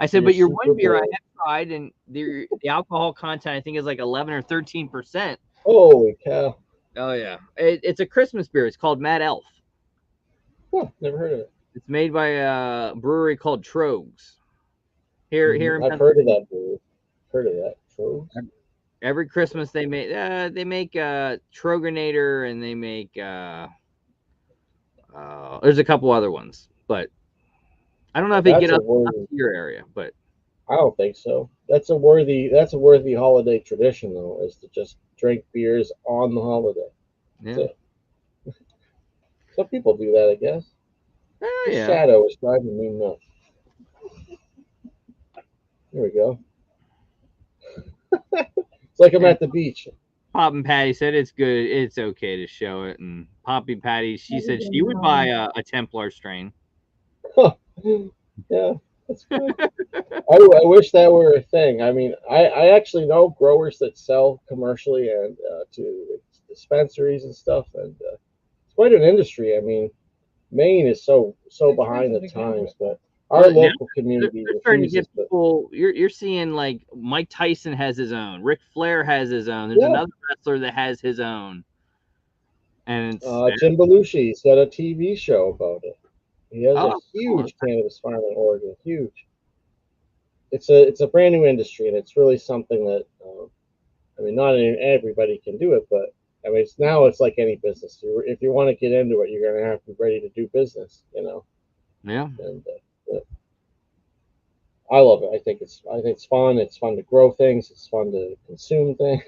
I said, You're but your super one beer I bold. have tried, and the alcohol content I think is like 11 or 13%. Holy cow! Oh yeah, it's a Christmas beer. It's called Mad Elf. Huh, never heard of it. It's made by a brewery called Trogs here in I've heard of Pennsylvania. that brewery. Heard of that. Troves? Every Christmas they make Troganator, and they make there's a couple other ones, but I don't know if they That's get a up worthy. to your area, but I don't think so. That's a worthy holiday tradition though, is to just drink beers on the holiday. yeah. So some people do that, I guess. Oh, This yeah. shadow is driving me nuts. There we go. It's like I'm And at the beach. Pop and Patty said it's good. It's okay to show it. And Poppy Patty, she said she would buy Everything. a Templar strain. Yeah, that's good. I wish that were a thing. I mean, I actually know growers that sell commercially and to dispensaries and stuff, and it's quite an industry. I mean, Maine is so It's behind expensive the to get times, it. but our Well, now local community they're starting to refuses. get But people. You're seeing like Mike Tyson has his own. Ric Flair has his own. There's yeah, another wrestler that has his own, and it's Jim Belushi's got a TV show about it. He has a oh cool. huge cannabis farm in Oregon. Huge. It's a brand new industry, and it's really something that I mean, not everybody can do it, but I mean, it's like any business. If you want to get into it, you're going to have to be ready to do business. Yeah. And I love it. I think it's fun. It's fun to grow things. It's fun to consume things,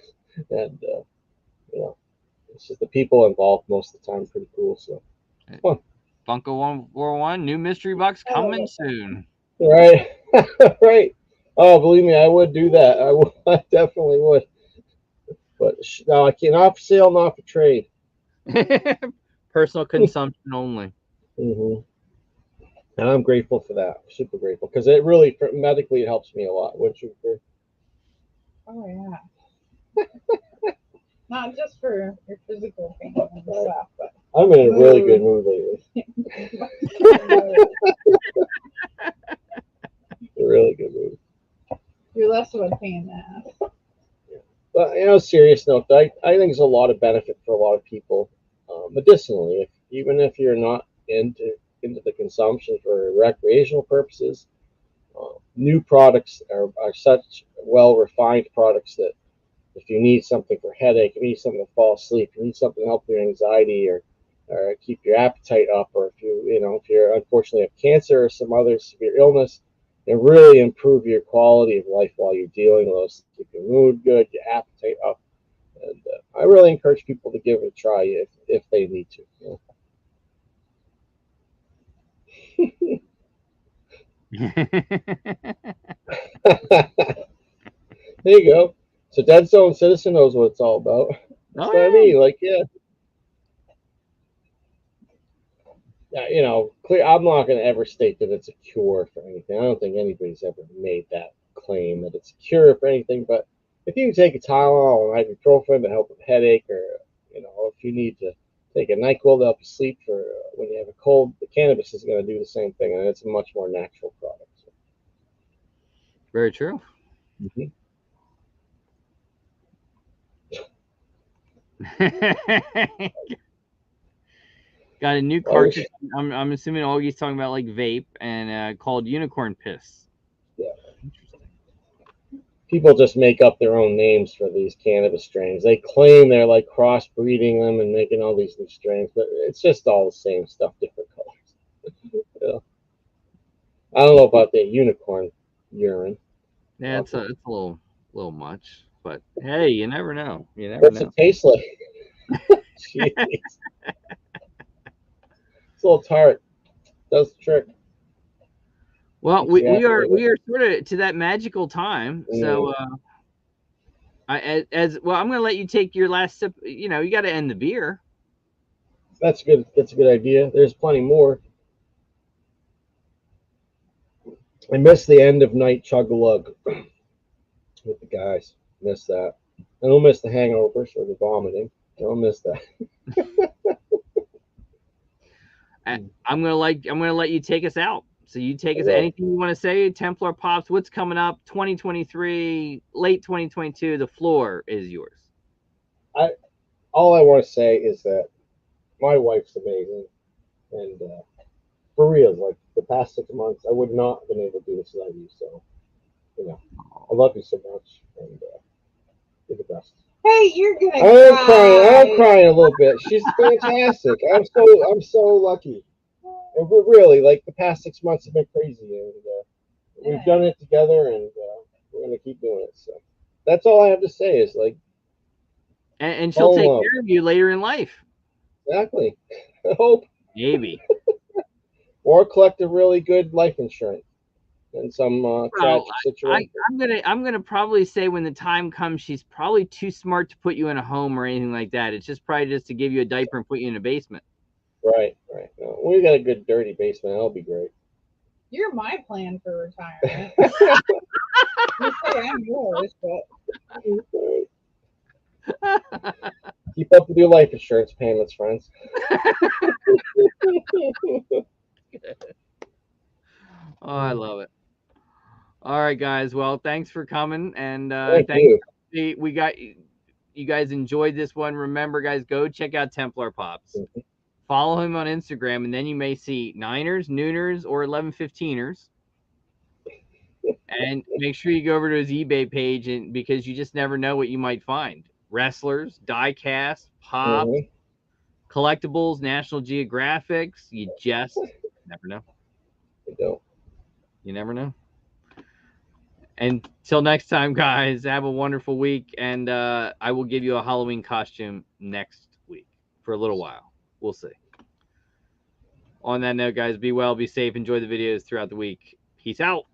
and you know, it's just the people involved most of the time pretty cool. So it's fun, Funko 141 new mystery box coming soon. right? Right. Oh, believe me, I would do that. I would. I definitely would. But no, I can't. Not for sale, not for trade. Personal consumption only. hmm And I'm grateful for that. Super grateful because it really medically it helps me a lot. Wouldn't you agree? Oh yeah. Not just for your physical pain and stuff, but I'm in a really good mood lately. A really good mood. you're less of a pain in the ass. But serious note, I think there's a lot of benefit for a lot of people medicinally. Even if you're not into the consumption for recreational purposes, new products are such well refined products that if you need something for headache, if you need something to fall asleep, if you need something to help your anxiety or keep your appetite up, or if you're unfortunately have cancer or some other severe illness, and really improve your quality of life while you're dealing with those, keep your mood good, your appetite up, and I really encourage people to give it a try if they need to. There you go. So Dead Zone Citizen knows what it's all about. That's what I Oh mean. Like, yeah, yeah, clear. I'm not going to ever state that it's a cure for anything. I don't think anybody's ever made that claim that it's a cure for anything. But if you can take a Tylenol and ibuprofen to help with headache, or if you need to take a Nyquil to help you sleep for when you have a cold, the cannabis is going to do the same thing, and it's a much more natural product. So, very true. mhm. Got a new Well, I wish, cartridge. I'm assuming Augie's talking about like vape and called Unicorn Piss. yeah, Interesting. people just make up their own names for these cannabis strains. They claim they're like crossbreeding them and making all these new strains, but it's just all the same stuff, different colors. Yeah. I don't know about that unicorn urine. Yeah, it's a little much, but hey, you never know. You never What's know. it taste like? Jeez. It's a little tart. Does the trick. Well, Makes you happy with we it. are sort of to that magical time. So as well, I'm going to let you take your last sip. You know, you got to end the beer. That's good. That's a good idea. There's plenty more. I missed the end of night chug a lug with the guys. Miss that. I don't miss the hangovers or the vomiting. I don't miss that. I'm gonna let you take us out. So you take us. Well, Anything you want to say? Templar Pops. What's coming up? 2023, late 2022. The floor is yours. all I want to say is that my wife's amazing, and for real, like the past 6 months, I would not have been able to do this without you. So, I love you so much, and you're the best. Hey, you're gonna I'm cry. I'm crying a little bit. She's fantastic. I'm so lucky. And we're really like the past 6 months have been crazy, and we've done it together, and we're gonna keep doing it. So that's all I have to say is like, And she'll fall in take love. care of you later in life. Exactly. I hope, Maybe. or collect a really good life insurance in some tragic situation. I'm gonna probably say when the time comes, she's probably too smart to put you in a home or anything like that. It's just probably just to give you a diaper and put you in a basement. Right. No, we got a good dirty basement. That'll be great. You're my plan for retirement. You say I'm yours, but Keep up with your life insurance payments, friends. Oh, I love it. All right, guys. Well, thanks for coming, and Thank thanks. you. We got you guys enjoyed this one. Remember, guys, go check out Templar Pops. Follow him on Instagram, and then you may see Niners, Nooners, or 1115ers. And make sure you go over to his eBay page, and because you just never know what you might find. Wrestlers, die-cast, pop, collectibles, National Geographics. You just never know. You don't. You never know. Until next time, guys, have a wonderful week, and I will give you a Halloween costume next week for a little while. We'll see. On that note, guys, be well, be safe, enjoy the videos throughout the week. Peace out.